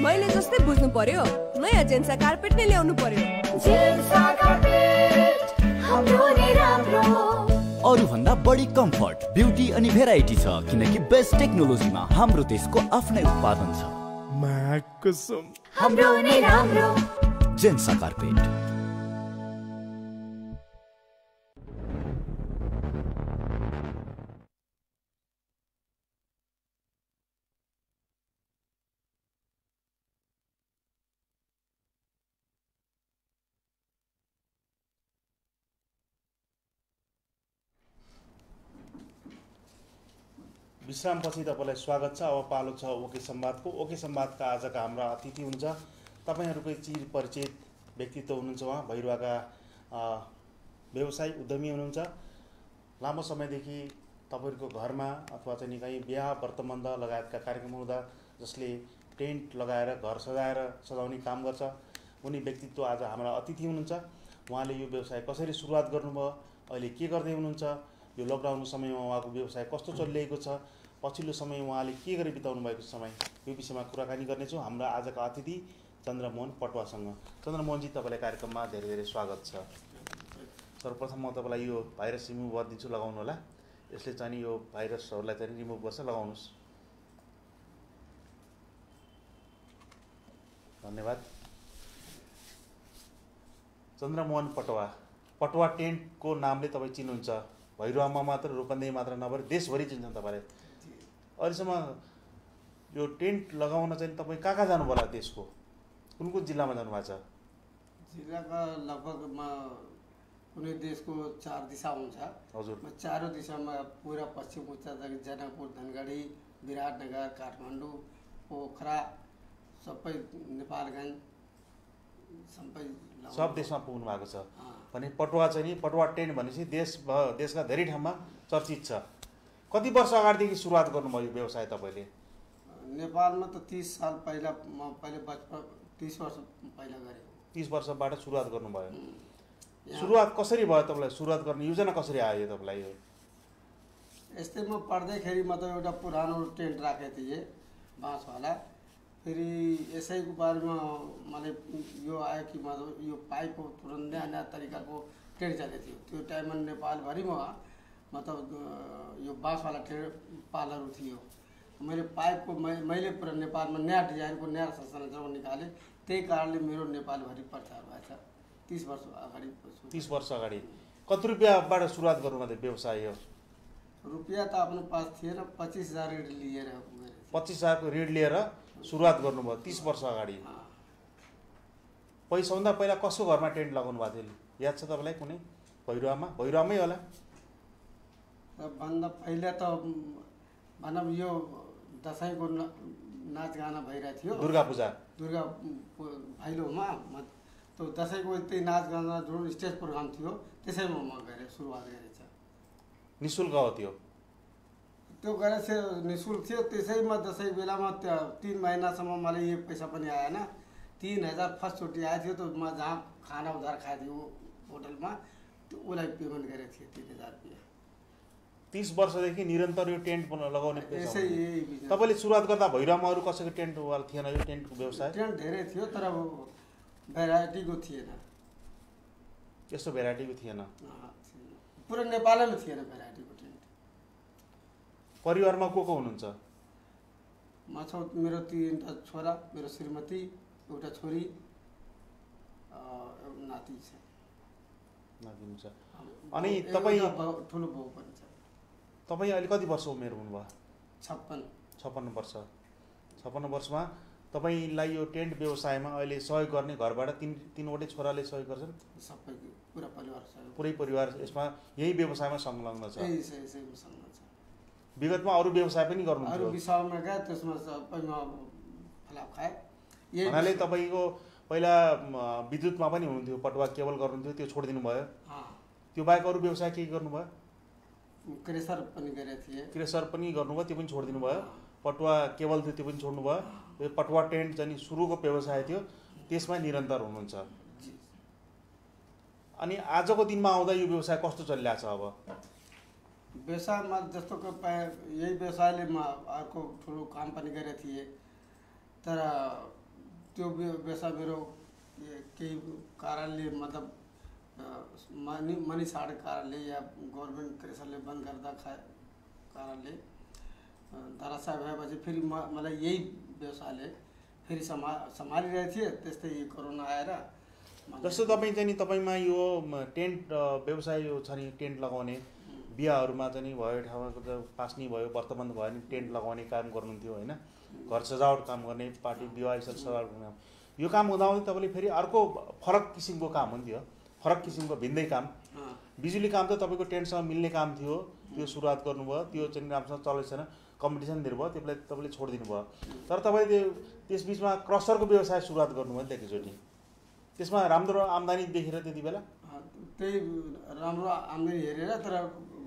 मैले जस्तै बुझ्नु पर्यो, नयाँ जेन्सा कार्पेट नै ल्याउनु पर्यो। जेन्सा कार्पेट हाम्रो नै राम्रो। अरू भन्दा बढी कम्फर्ट, ब्युटी अनि भेराइटी छ किनकि बेस्ट टेक्नोलोजीमा हाम्रो देशको आफ्नै उत्पादन छ। कसम हाम्रो नै राम्रो। जेन्सा कार्पेट। विश्रामपछि तपाईलाई स्वागत छ। अब पालो छ ओके संवादको। ओके संवादका आजका हाम्रा अतिथि हुनुहुन्छ तपाईहरुकै चिर परिचित व्यक्तित्व हुनुहुन्छ। उहाँ भैरवाका व्यवसाय उद्यमी हुनुहुन्छ। लामो समयदेखि तपाईँहरूको घरमा अथवा चाहिँ नि कहीँ बिहा व्रतबन्ध लगायतका कार्यक्रम हुँदा जसले टेन्ट लगाएर घर सजाउने काम गर्छ उनी व्यक्तित्व आज हाम्रा अतिथि हुनुहुन्छ। उहाँले यो व्यवसाय कसरी सुरुवात गर्नुभयो, अहिले के गर्दै हुनुहुन्छ, यो लकडाउनको समयमा उहाँको व्यवसाय कस्तो चलिरहेको छ, पछिल्लो समय उहाँले के गरी बिताउनु भएको समय, यो विषयमा कुराकानी गर्नेछौँ हाम्रा आजका अतिथि चन्द्रमोहन पटुवासँग। चन्द्रमोहनजी, तपाईँलाई कार्यक्रममा धेरै धेरै स्वागत छ। सर्वप्रथम म तपाईँलाई यो भाइरस रिमुभ गरिदिन्छु, लगाउनु होला। यसले चाहिँ यो भाइरसहरूलाई चाहिँ रिमुभ गर्छ, लगाउनुहोस्। धन्यवाद। चन्द्रमोहन पटुवा, पटुवा टेन्टको नामले तपाईँ चिन्नुहुन्छ। भैरवामा मात्र, रूपन्देही मात्र नभएर देशभरि चिन्छन् तपाईँले। अहिलेसम्म यो टेन्ट लगाउन चाहिँ तपाईँ कहाँ जानुभयो होला? देशको कुन कुन जिल्लामा जानुभएको छ? जिल्लाका लगभग कुनै देशको 4 दिशा हुन्छ। हजुर। चारौँ दिशामा पुरा पश्चिम उत्तरदेखि जनकपुर, धनगढी, विराटनगर, काठमाडौँ, पोखरा, सबै नेपालगञ्ज सबै सब देशमा पुग्नु भएको छ। भने पटुवा चाहिँ नि पटुवा टेन्ट भनेपछि देशका धेरै ठाउँमा चर्चित छ। कति वर्ष अगाडिदेखि सुरुवात गर्नुभयो यो व्यवसाय तपाईँले? नेपालमा त 30 साल पहिला, म पहिले बचपन 30 वर्ष पहिला गरेको। 30 वर्षबाट सुरुवात गर्नुभयो। सुरुवात कसरी भयो तपाईँलाई? सुरुवात गर्ने योजना कसरी आयो तपाईँलाई? यो यस्तै म पढ्दैखेरि मतलब एउटा पुरानो टेन्ट राखेको थिएँ बाँसवाला। फेरि यसैको बारेमा मलाई यो आयो कि मतलब यो पाइपको तुरन्त नयाँ नयाँ तरिकाको टेन्ट चलेको थियो। त्यो टाइममा नेपालभरिमा मतलब यो बाँसवाला टेन्ट पालहरू थियो। मैले पाइपको मैले पुरा नेपालमा नयाँ डिजाइनको नयाँ संरचना निकालेँ। त्यही कारणले मेरो नेपालभरि प्रचार भएछ 30 वर्ष अगाडि। 30 वर्ष अगाडि कति रुपियाँबाट सुरुवात गर्नुभयो व्यवसाय? यो रुपियाँ त आफ्नो पास थिएन, 25,000 ऋण लिएर 25,000 को ऋण लिएर सुरुवात गर्नुभयो 30 वर्ष अगाडि। पैसाभन्दा पहिला कसको घरमा टेन्ट लगाउनु भएको थियो? याद छ तपाईँलाई कुनै? भैरवामै होला। भन्दा पहिला त भनौँ यो दसैँको नाचगाना भइरहेको थियो। दुर्गा भैलोमा त्यो दसैँको त्यही नाचगाना जुन स्टेज प्रोग्राम थियो त्यसैमा म गरेँ, सुरुवात गरेछ। निःशुल्क हो त्यो? त्यो गरेर निःशुल्क थियो। त्यसैमा दसैँ बेलामा 3 महिनासम्म मलाई एक पैसा पनि आएन। 3,000 फर्स्टचोटि आएको थियो। त म जहाँ खाना उधार खाएको थिएँ होटलमा, त्यो उसलाई पेमेन्ट गरेको थिएँ 3,000 रुपियाँ। 30 वर्षदेखि निरन्तर यो टेन्ट लगाउने यसै यही तपाईँले सुरुवात गर्दा भैरवमा अरू कसैको टेन्ट थिएन? यो टेन्टको व्यवसाय टेन्ट धेरै थियो तर भेराइटीको थिएन। यस्तो भेराइटीको थिएन? पुरा नेपालैमा थिएन भेराइटीको टेन्ट। परिवारमा को हुनुहुन्छ? म मेरो 3टा छोरा, मेरो श्रीमती, एउटा छोरी, नाति छ। अनि तपाईँ ठुलो बाउ पनि छ। तपाईँ अहिले कति वर्ष उमेर हुनुभयो? 56 वर्ष। 56 वर्षमा तपाईँलाई यो टेन्ट व्यवसायमा अहिले सहयोग गर्ने घरबाट तीनवटै छोराले सहयोग गर्छन्? सबै पुरा परिवार सहयोग। पुरै परिवार यसमा यही व्यवसायमा संलग्न छ? संलग्न छ। विगतमा अरू व्यवसाय पनि गर्नुहुन्छ? अरू विषयमा गए त्यसमा सबैमा फलाप खाए। भन्नाले तपाईँको पहिला विद्युतमा पनि हुनुहुन्थ्यो, पटुवा केबल गर्नुहुन्थ्यो, त्यो छोडिदिनु भयो? त्यो बाहेक अरू व्यवसाय के गर्नुभयो? क्रेसर पनि गरेको थिएँ। क्रेसर पनि गर्नुभयो, त्यो पनि छोडिदिनु भयो। पटुवा केबल थियो, त्यो पनि छोड्नु भयो। यो पटुवा टेन्ट चाहिँ सुरुको व्यवसाय थियो, त्यसमा निरन्तर हुनुहुन्छ। अनि आजको दिनमा आउँदा यो व्यवसाय कस्तो चलिरहेको छ? अब व्यवसायमा जस्तो यही व्यवसायले म अर्को ठुलो काम पनि गरेको थिएँ, तर त्यो व्यवसाय मेरो केही कारणले मतलब मनी सार्टको कारणले या गभर्मेन्ट क्रेसरले बन्द गर्दा कारणले धराशाय भएपछि फेरि मलाई यही व्यवसायले फेरि सम्हालिरहेको थिएँ। त्यस्तै कोरोना आएर जस्तो तपाईँ चाहिँ नि तपाईँमा यो टेन्ट व्यवसाय यो छ नि, टेन्ट लगाउने बिहाहरूमा चाहिँ नि भयो, ठाउँमा पास्नी भयो, वर्तमान भयो नि टेन्ट लगाउने काम गर्नुहुन्थ्यो होइन? घर सजावट काम गर्ने, पार्टी विवाह सजावट गर्ने यो काम हुँदाहुँदै तपाईँले फेरि अर्को फरक किसिमको काम हुन्थ्यो, फरक किसिमको भिन्दै काम। बिजुली काम त तपाईँको टेन्टसँग मिल्ने काम थियो, त्यो सुरुवात गर्नुभयो, त्यो चाहिँ राम्रोसँग चलेको छैन, कम्पिटिसन दिनुभयो, त्यसलाई तपाईँले छोडिदिनु भयो। तर तपाईँले त्यसबिचमा क्रसरको व्यवसाय सुरुवात गर्नुभयो नि त एकैचोटि, त्यसमा राम्रो आम्दानी देखेर त्यति बेला? त्यही राम्रो आम्दानी हेरेर, तर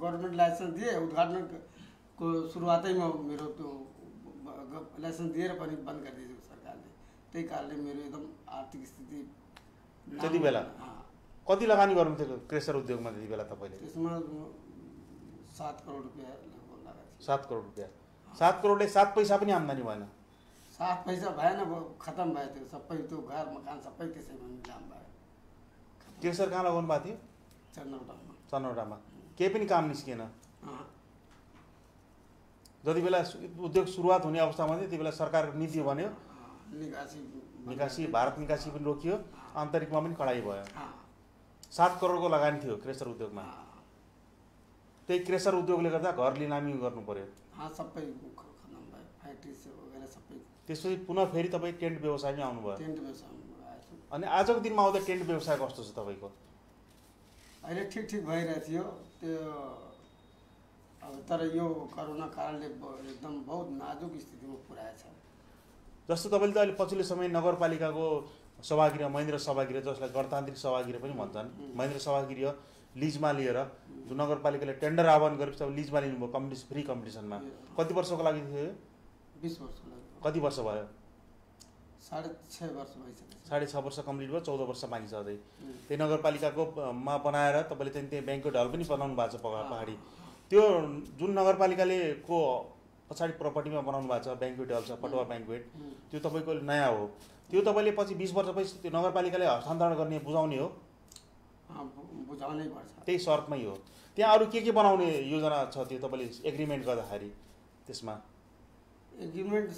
गभर्मेन्ट लाइसेन्स दिए, उद्घाटनको सुरुवातैमा मेरो त्यो लाइसेन्स दिएर पनि बन्द गरिदिएको सरकारले। त्यही कारणले मेरो एकदम आर्थिक स्थिति त्यति बेला कति लगानी गर्नुहुन्थ्यो क्रेसर उद्योगमा त्यति बेला तपाईँले? त्यसमा 7 करोड रुपियाँ लगभग लगाएको थियो। 7 करोड रुपियाँ। 7 करोडले 7 पैसा पनि आम्दानी भएन? 7 पैसा भएन, खतम भयो त्यो सबै, त्यो घर मकान सबै त्यसैमा निलाम भयो। क्रेसर कहाँ लगाउनु भएको थियो? चनौटामा। केही पनि काम निस्किएन? जति बेला उद्योग सुरुवात हुने अवस्थामा थियो त्यति बेला सरकारको नीति बन्यो, निकासी भारत निकासी पनि रोकियो, आन्तरिकमा पनि कडाई भयो। 7 करोडको लगानी थियो क्रेसर उद्योगमा। त्यही क्रेसर उद्योगले गर्दा घर लिलामी गर्नु पर्यो। सबै खतम भयो, फ्याक्ट्री वगैरह सबै। त्यसपछि पुनः फेरि तपाईँ टेन्ट व्यवसायमै आउनुभयो? टेन्ट व्यवसायमा आएको। अनि आजको दिनमा आउँदा टेन्ट व्यवसाय कस्तो छ तपाईँको? अहिले ठिक भइरहेको थियो त्यो, अब तर यो कोरोना कारणले एकदम बहुत नाजुक स्थितिमा पुर्याएछ। जस्तो तपाईँले त अहिले पछिल्लो समय नगरपालिकाको सभागृह, महेन्द्र सभागृह, जसलाई गणतान्त्रिक सभागृह पनि भन्छन्, महेन्द्र सभागृह लिजमा लिएर जुन नगरपालिकाले टेन्डर आह्वान गरेपछि अब लिजमा लिनुभयो कम्पिटिसन, फ्री कम्पिटिसनमा। कति वर्षको लागि थियो? 20 वर्षको लागि। कति वर्ष भयो? 6.5 वर्ष भइसक्यो। 6.5 वर्ष कम्प्लिट भयो, 14 वर्ष बाँकी छ अझै। त्यही नगरपालिकाको मा बनाएर तपाईँले चाहिँ त्यही ब्याङ्क्वेट हल पनि बनाउनु भएको छ पहाडी। त्यो जुन नगरपालिकाले को पछाडि प्रपर्टीमा बनाउनु भएको छ ब्याङ्क्वेट हल छ, पटुवा ब्याङ्क्वेट, त्यो तपाईँको नयाँ हो। त्यो तपाईँले पछि 20 वर्षपछि त्यो नगरपालिकाले हस्तान्तरण गर्ने बुझाउने हो? बुझाउनै पर्छ। त्यही शर्तमै हो। त्यहाँ अरू के बनाउने योजना छ त्यो तपाईँले एग्रिमेन्ट गर्दाखेरि? त्यसमा एग्रिमेन्ट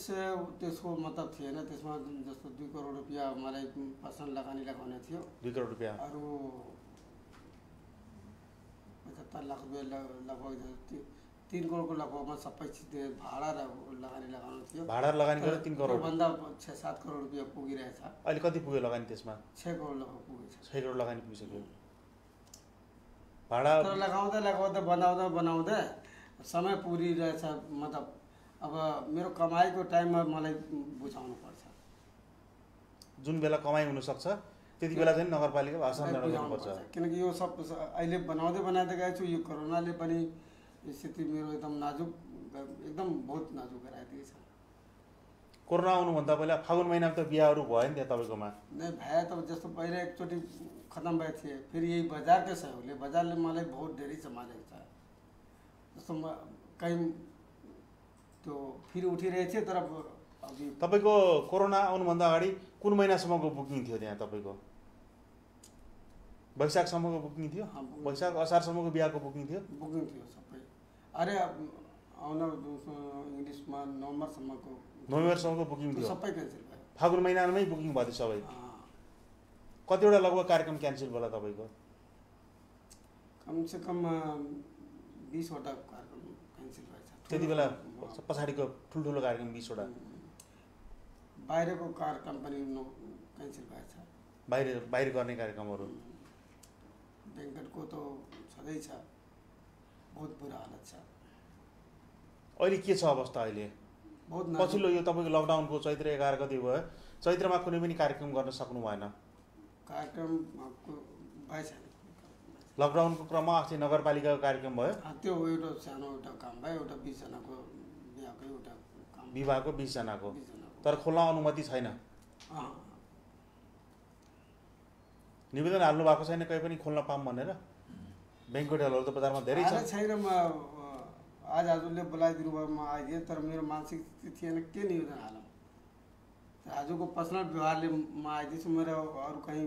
त्यसको मतलब थिएन। त्यसमा जस्तो 2 करोड रुपियाँ मलाई पर्सनल लगानी लगाउने थियो। 2 करोड रुपियाँ। अरू 75 लाख रुपियाँ लगभग 3 करोडको लगभगमा सबै भाडा र लगानी लगाउनु थियो। भाडा लगानी गरेर 3 करोड भन्दा 6-7 करोड रुपियाँ पुगिरहेछ। अहिले कति पुग्यो लगानी त्यसमा? 6 करोड लगभग पुगेछ। 6 करोड लगानी पुगिसक्यो। भाडा तर लगाउँदा बनाउँदा समय पुरिरहेछ। मतलब अब मेरो कमाइको टाइममा मलाई बुझाउनु पर्छ। जुन बेला कमाइ हुनसक्छ त्यति बेला चाहिँ नगरपालिकाले हस्तान्तरण गर्नुपर्छ। किनकि यो सब अहिले बनाउँदै गएको छु। यो कोरोनाले पनि स्थिति मेरो एकदम नाजुक, एकदम बहुत नाजुक गराइदिएछ। कोरोना आउनुभन्दा पहिला फागुन महिनामा त बिहाहरू भयो नि त्यहाँ तपाईँकोमा? नै भए त जस्तो पहिला एकचोटि खतम भएको थिएँ। फेरि यही बजारकै सहयोगले, बजारले मलाई बहुत धेरै सम्हालेको छ। जस्तो म कहीँ त्यो फेरि उठिरहेको थिएँ। तर तपाईँको कोरोना आउनुभन्दा अगाडि कुन महिनासम्मको बुकिङ थियो त्यहाँ तपाईँको? वैशाखसम्मको बुकिङ थियो? वैशाख असारसम्मको बिहाको बुकिङ थियो? बुकिङ थियो सबै। अरे आउन इङ्ग्लिसमा नोभेम्बरसम्मको बुकिङ थियो, सबै क्यान्सल भयो। फागुन महिनामै बुकिङ भयो थियो सबै? कतिवटा लगभग कार्यक्रम क्यान्सल भयो तपाईँको? कमसेकम 20 वटा कार्यक्रम क्यान्सल भएछ त्यति बेला। पछाडिको ठुल्ठुलो कार्यक्रम 20 वटा। बाहिरको कार्यक्रम पनि क्यान्सल भएछ। बाहिर गर्ने कार्यक्रमहरू ब्याङ्केटको त छँदैछ, बहुत बुरा हालत छ। अहिले के छ अवस्था? अहिले बहुत पछिल्लो यो तपाईँको लकडाउनको चैत्र 11 गते भयो, चैत्रमा कुनै पनि कार्यक्रम गर्न सक्नु भएन? कार्यक्रम भएछ। लकडाउनको क्रममा अस्ति नगरपालिकाको कार्यक्रम भयो? त्यो एउटा सानो एउटा काम भयो। एउटा 20 जनाको बिहाको एउटा काम, विवाहको 20 जनाको। तर खोल्न अनुमति छैन। निवेदन हाल्नु भएको छैन कहीँ पनि खोल्न पाऊँ भनेर? ब्याङ्क्वेट हलहरू त बजारमा धेरै छ। छैन। म आज हजुरले बोलाइदिनु भयो, म आइदिएँ। तर मेरो मानसिक स्थिति थिएन के निवेदन हालौँ। आजको पर्सनल व्यवहारले म आइदिन्छु। मेरो अरू कहीँ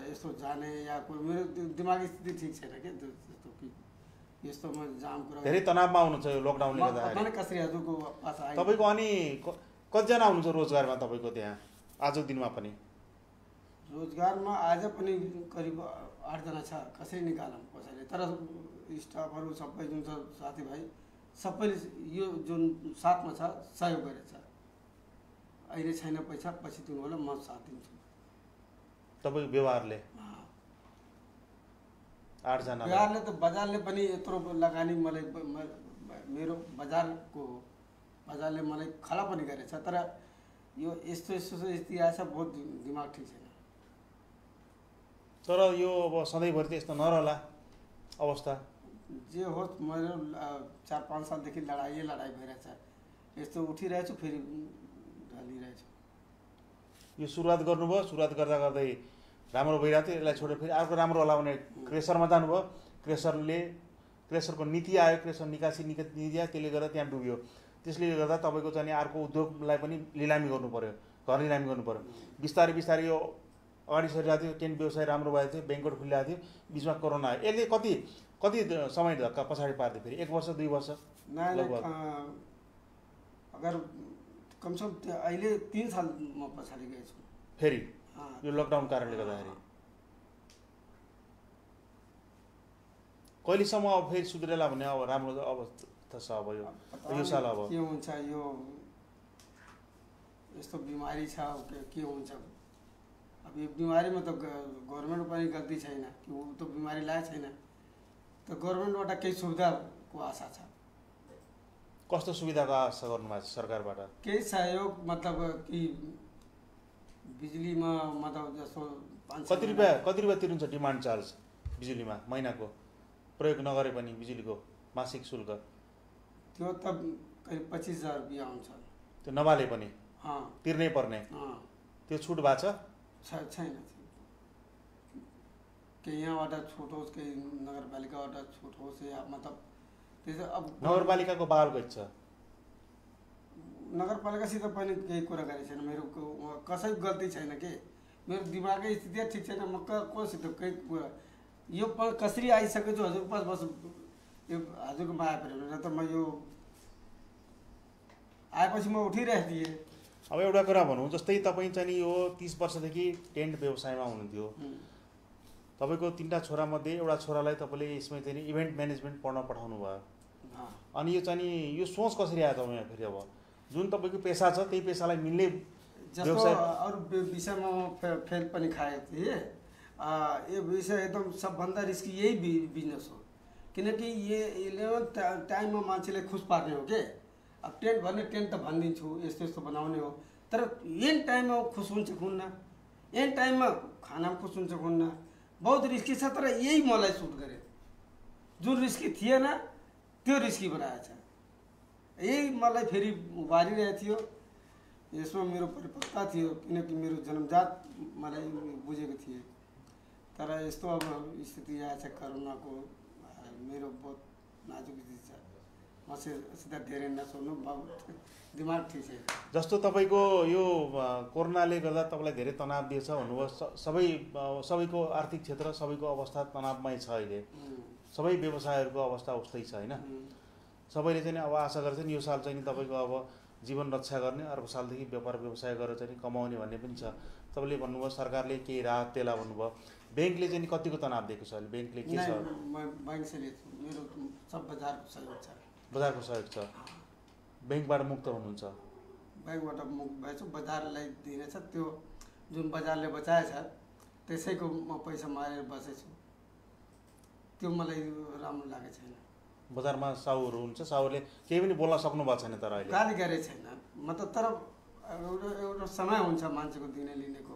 यस्तो जाने या कोही मेरो दिमागी स्थिति ठिक छैन के, जस्तो कि यस्तोमा जाम कुरा धेरै तनावमा हुनुहुन्छ यो लकडाउनले गर्दा। कसरी हजुरको पास आयो तपाईँको? अनि कतिजना हुनुहुन्छ रोजगारमा तपाईँको त्यहाँ आजको दिनमा पनि? रोजगारमा आज पनि करिब 8 जना छ। कसरी निकालौँ कसैले? तर स्टाफहरू सबै जुन छ साथीभाइ सबैले यो जुन साथमा छ सहयोग गरेछ। अहिले छैन पैसा, पछि दिनु होला, म साथ दिन्छु। तपाईँको व्यवहारले 8 जना व्यवहारले त बजारले पनि यत्रो लगानी मलाई मेरो बजारले मलाई खडा पनि गरेछ। तर यो यस्तो स्थिति आएछ, बहुत दिमाग ठिक छैन। तर यो अब सधैँभरि त यस्तो नरहला अवस्था। जे होस् मेरो 4-5 सालदेखि लडाई भइरहेछ यस्तो उठिरहेछु फेरि ढलिरहेछु यो सुरुवात गर्नुभयो सुरुवात गर्दा गर्दै राम्रो भइरहेको थियो यसलाई छोडेर फेरि अर्को राम्रो होला भने क्रेसरमा जानुभयो क्रेसरको नीति आयो क्रेसर निकासी नीति आयो त्यसले गर्दा त्यहाँ डुब्यो त्यसले गर्दा तपाईँको चाहिँ अर्को उद्योगलाई पनि लिलामी गर्नु पर्यो घर लिलामी गर्नु पर्यो बिस्तारै बिस्तारै यो अगाडि सरिरहेको थियो टेन्ट व्यवसाय राम्रो भएको थियो ब्याङ्कट खुलिरहेको थियो बिचमा कोरोना आयो यसले कति समय धक्का पछाडि पार्थ्यो फेरि 1 वर्ष 2 वर्ष लगभग अगर कमसेकम अहिले 3 साल म पछाडि गएछु फेरि यो लकडाउन कारणले गर्दाखेरि कहिलेसम्म अब फेरि सुध्रेला भन्ने अब राम्रो अवस्था छ अब यो साल अब के हुन्छ यो यस्तो बिमारी छ के हुन्छ अब यो बिमारीमा त गभर्नमेन्ट पनि गल्ती छैन कि ऊ त बिमारी ल्याएको छैन त गभर्नमेन्टबाट केही सुविधाको आशा छ कस्तो सुविधाको आशा गर्नुभएको छ सरकारबाट केही सहयोग मतलब कि बिजुलीमा मतलब जस्तो कति रुपियाँ तिर्नुहुन्छ डिमान्ड चार्ज बिजुलीमा महिनाको प्रयोग नगरे पनि बिजुलीको मासिक शुल्क त्यो त करिब 25,000 रुपियाँ आउँछ त्यो नबाले पनि तिर्नै पर्ने त्यो छुट भएको छ छैन केही यहाँबाट छुट होस् केही नगरपालिकाबाट छुट होस् या मतलब त्यसो अब नगरपालिकाको बहाल गएको छ नगरपालिकासित पनि केही कुरा गरेको छैन मेरो कसैको गल्ती छैन के मेरो दिमागै स्थिति ठिक छैन म कोसित केही कुरा यो कसरी आइसकेछु हजुरको पास बस यो हजुरको माया परेन न त म यो आएपछि म उठिरहेको थिएँ अब एउटा कुरा भनौँ जस्तै तपाईँ चाहिँ यो 30 वर्षदेखि टेन्ट व्यवसायमा हुनुहुन्थ्यो तपाईँको 3टा छोरामध्ये एउटा छोरालाई तपाईँले यसमा चाहिँ इभेन्ट म्यानेजमेन्ट पढ्न पठाउनु भयो अनि यो चाहिँ यो सोच कसरी आयो तपाईँ फेरि अब जुन तपाईँको पेसा छ त्यही पेसालाई मिल्ने जस्तो अरू विषयमा फेल पनि खाएको थिएँ यो विषय एकदम सबभन्दा रिस्की यही बिजनेस हो किनकि यसले टाइममा मान्छेले खुस पार्ने हो के अब टेन्ट भन्ने टेन्ट त भनिदिन्छु यस्तो यस्तो बनाउने हो तर एन टाइममा खुस हुन्छ हुन्न एन टाइममा खानामा खुस हुन्छ हुन्न बहुत रिस्की छ तर यही मलाई सुट गरे जुन रिस्की थिएन त्यो रिस्की बनाएको छ यही मलाई फेरि उभारिरहेको थियो यसमा मेरो परिपक्वता थियो किनकि मेरो जन्मजात मलाई बुझेको थिएँ तर यस्तो अब स्थिति आएछ कोरोनाको मेरो बहुत नाजुक स्थिति छ मसित धेरै नसोध्नु दिमाग ठिक छैन जस्तो तपाईँको यो कोरोनाले गर्दा तपाईँलाई धेरै तनाव दिएछ भन्नुभयो सबैको आर्थिक क्षेत्र सबैको अवस्था तनावमै छ अहिले सबै व्यवसायहरूको अवस्था उस्तै छ होइन सबैले चाहिँ अब आशा गर्छन् यो साल चाहिँ तपाईँको अब जीवन रक्षा गर्ने अर्को सालदेखि व्यापार व्यवसाय गरेर चाहिँ कमाउने भन्ने पनि छ तपाईँले भन्नुभयो सरकारले केही राहत देला भन्नुभयो ब्याङ्कले चाहिँ कतिको तनाव दिएको छ अहिले ब्याङ्कले के छ ब्याङ्कले मेरो सब बजारको सहयोग छ बजारको सहयोग छ ब्याङ्कबाट मुक्त हुनुहुन्छ ब्याङ्कबाट मुक्त भएछु बजारलाई दिनेछ त्यो जुन बजारले बचाएछ त्यसैको म पैसा मारेर बसेछु त्यो मलाई राम्रो लागेको छैन बजारमा साहुहरू हुन्छ साहुहरूले केही पनि बोल्न सक्नु भएको छैन तर अहिले गाली गरेको छैन मतलब तर एउटा समय हुन्छ मान्छेको दिने लिनेको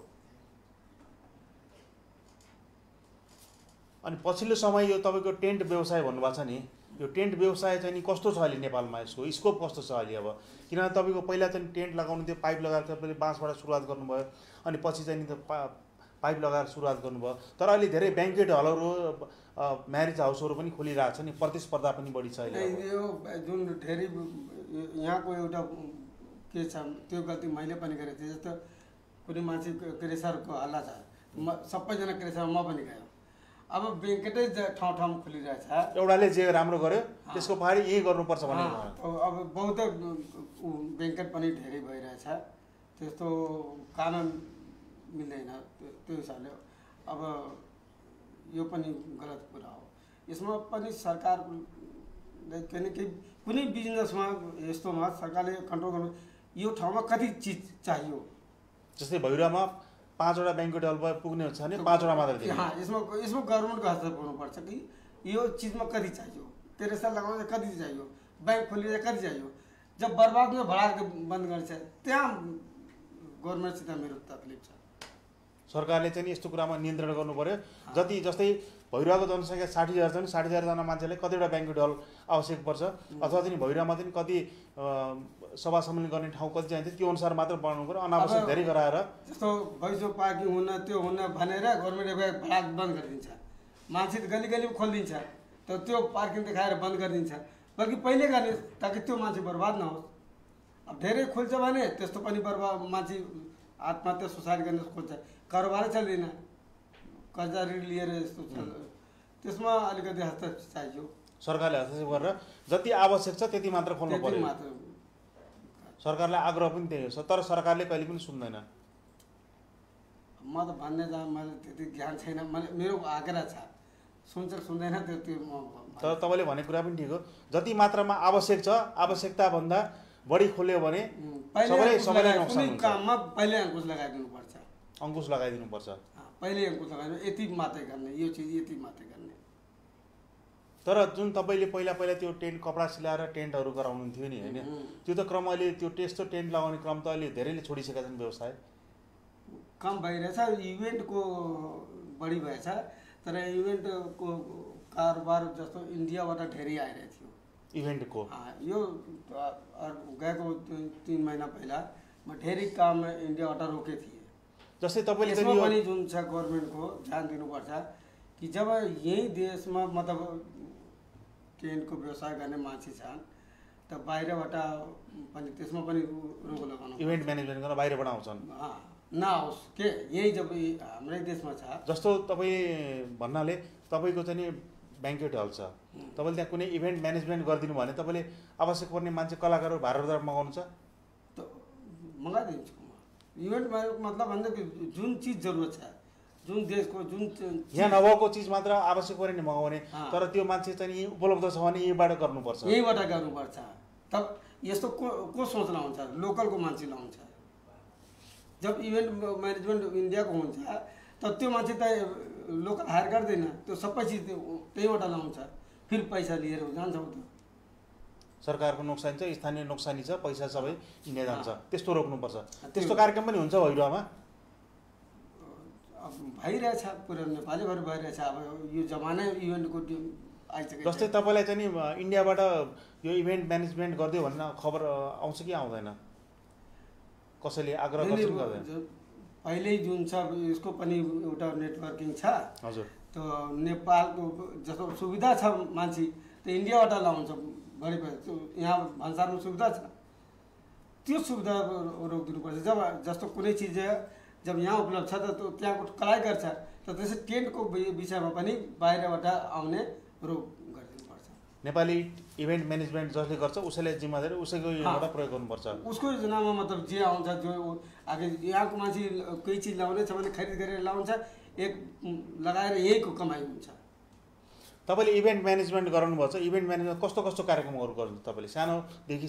अनि पछिल्लो समय यो तपाईँको टेन्ट व्यवसाय भन्नुभएको छ नि यो टेन्ट व्यवसाय चाहिँ नि कस्तो छ अहिले नेपालमा यसको स्कोप कस्तो छ अहिले अब किनभने तपाईँको पहिला चाहिँ टेन्ट लगाउनु थियो पाइप लगाएर तपाईँले बाँसबाट सुरुवात गर्नुभयो अनि पछि चाहिँ त पाइप लगाएर सुरुवात गर्नुभयो तर अहिले धेरै ब्याङ्केट हलहरू म्यारिज हाउसहरू पनि खोलिरहेको छ नि प्रतिस्पर्धा पनि बढी छ अहिले यो जुन धेरै यहाँको एउटा के छ त्यो गल्ती मैले पनि गरेको थिएँ जस्तो कुनै मान्छे क्रेसरको हल्ला छ सबैजना क्रेसरमा म पनि गयो अब ब्याङ्केटै ठाउँ ठाउँ खोलिरहेछ एउटाले जे राम्रो गर्यो त्यसको पछाडि यही गर्नुपर्छ भन्ने अब बहुत ब्याङ्केट पनि धेरै भइरहेछ त्यस्तो कानुन मिल्दैन त्यो हिसाबले अब यो पनि गलत कुरा हो यसमा पनि सरकारले कुनै बिजनेसमा यस्तोमा सरकारले कन्ट्रोल गर्नु यो ठाउँमा कति चिज चाहियो जस्तै भैरवमा 5वटा ब्याङ्केट हल पुग्ने छ भने 5वटा मात्र दिने यसमा गभर्नमेन्टको हस्तक्षेप हुनुपर्छ कि यो चिजमा कति चाहियो क्रेसर लगाउँदा कति चाहियो ब्याङ्क खोलिँदा कति चाहियो जब बर्बादमा भडाको बन्द गर्छ त्यहाँ गभर्नमेन्टसित मेरो तकलिफ छ सरकारले चाहिँ यस्तो कुरामा नियन्त्रण गर्नु पर्यो जति जस्तै भैरवाको जनसङ्ख्या 60,000 छ भने 60,000 जना मान्छेलाई कतिवटा ब्याङ्क्वेट हल आवश्यक पर्छ अथवा चाहिँ भैरवामा चाहिँ कति सभा सम्मेलन गर्ने ठाउँ कति चाहिन्छ त्यो अनुसार मात्र बनाउनु पर्यो अनावश्यक धेरै गराएर जस्तो भैँसो पार्किङ हुन त्यो हुन भनेर गभर्मेन्टले फ्ल्याग बन्द गरिदिन्छ मान्छे गली गलीमा खोलिदिन्छ तर त्यो पार्किङ देखाएर बन्द गरिदिन्छ बल्कि पहिले गर्ने ताकि त्यो मान्छे बर्बाद नहोस् अब धेरै खोल्छ भने त्यस्तो पनि बर्बाद मान्छे आत्महत्या सुसाइड गर्ने खोज्छ कारोबारै चल्दैन कर्जा ऋण लिएर यस्तो त्यसमा अलिकति हस्तक्षेप चाहियो सरकारले हस्तक्षेप गरेर जति आवश्यक छ त्यति मात्र खोल्नु पर्यो सरकारलाई आग्रह पनि त्यही हो तर सरकारले कहिले पनि सुन्दैन म त भन्ने मैले त्यति ज्ञान छैन मेरो आग्रह छ सुन्छ सुन्दैन त्यो तर तपाईँले भनेको कुरा पनि ठिक हो जति मात्रामा आवश्यक छ आवश्यकताभन्दा बढी खोल्यो भने सबैलाई नोक्सान हुन्छ काममा पहिले अङ्कुश लगाइदिनुपर्छ अङ्कुश लगाइदिनुपर्छ पहिले अङ्कुश लगाइदिनु यति मात्रै गर्ने यो चिज यति मात्रै गर्ने तर जुन तपाईँले पहिला त्यो टेन्ट कपडा सिलाएर टेन्टहरू गराउनुहुन्थ्यो नि होइन त्यो त क्रम अहिले त्यो त्यस्तो टेन्ट लगाउने क्रम त अहिले धेरैले छोडिसकेका छन् व्यवसाय कम भइरहेछ इभेन्टको बढी भएछ तर इभेन्टको कारोबार जस्तो इन्डियाबाट धेरै आइरहेको थियो इभेन्टको यो गएको 3 महिना पहिला म धेरै काम इन्डियाबाट रोके थिएँ जस्तै तपाईँले पनि जुन छ गभर्मेन्टको ध्यान दिनुपर्छ कि जब यही देशमा मतलब टेन्टको व्यवसाय गर्ने मान्छे छन् त बाहिरबाट पनि त्यसमा पनि रोक लगाउनु इभेन्ट म्यानेजमेन्ट गर्न बाहिरबाट आउँछन् नआओस् के यही जब हाम्रै देशमा छ जस्तो तपाईँ भन्नाले तपाईँको चाहिँ ब्याङ्क्वेट हल छ तपाईँले त्यहाँ कुनै इभेन्ट म्यानेजमेन्ट गरिदिनु भने तपाईँले आवश्यक पर्ने मान्छे कलाकारहरू भारतबाट मगाउनु छ मगाइदिन्छु इभेन्ट मतलब भन्दा जुन चिज जरुरत छ जुन देशको जुन यहाँ नभएको चिज मात्र आवश्यक पऱ्यो नि मगाउने तर त्यो मान्छे चाहिँ यहीँ उपलब्ध छ भने यहीँबाट गर्नुपर्छ तब यस्तो को सोच लाउँछ लोकलको मान्छे लाउँछ जब इभेन्ट म्यानेजमेन्ट इन्डियाको हुन्छ त त्यो मान्छे त लोकल हायर गर्दैन त्यो सबै चिज त्यहीबाट लाउँछ फेरि पैसा लिएर जान्छ त सरकारको नोक्सानी छ स्थानीय नोक्सानी छ पैसा सबै इन्डिया जान्छ त्यस्तो रोक्नुपर्छ त्यस्तो कार्यक्रम पनि हुन्छ भैरवामा भइरहेछ पुरा नेपालीभर भइरहेछ अब यो जमानै इभेन्टको आइसकेको जस्तै तपाईँलाई चाहिँ इन्डियाबाट यो इभेन्ट म्यानेजमेन्ट गरिदियो भन्ने खबर आउँछ कि आउँदैन कसैले आग्रह गर्छ कि गर्दैन पहिल्यै जुन छ यसको पनि एउटा नेटवर्किङ छ हजुर त्यो नेपालको जस्तो सुविधा छ मान्छे त इन्डियाबाट लाउँछ बढी यहाँ भन्सारमा सुविधा छ त्यो सुविधा रोकिदिनुपर्छ जब जस्तो कुनै चिज जब यहाँ उपलब्ध छ त त्यहाँको कलाइ गर्छ त त्यसै टेन्टको विषयमा पनि बाहिरबाट आउने रोक गरिदिनुपर्छ नेपाली इभेन्ट म्यानेजमेन्ट जसले गर्छ उसैले जिम्मेदारी उसैको योबाट प्रयोग गर्नुपर्छ उसको योजनामा मतलब जे आउँछ जो आगे यहाँको मान्छे केही चिज लाउने छ भने खरिद गरेर लाउँछ एक लगाएर यहीको कमाइ हुन्छ तपाईँले इभेन्ट म्यानेजमेन्ट गराउनुभएको छ इभेन्ट म्यानेजमेन्ट कस्तो कस्तो कार्यक्रमहरू गर्नुहुन्छ तपाईँले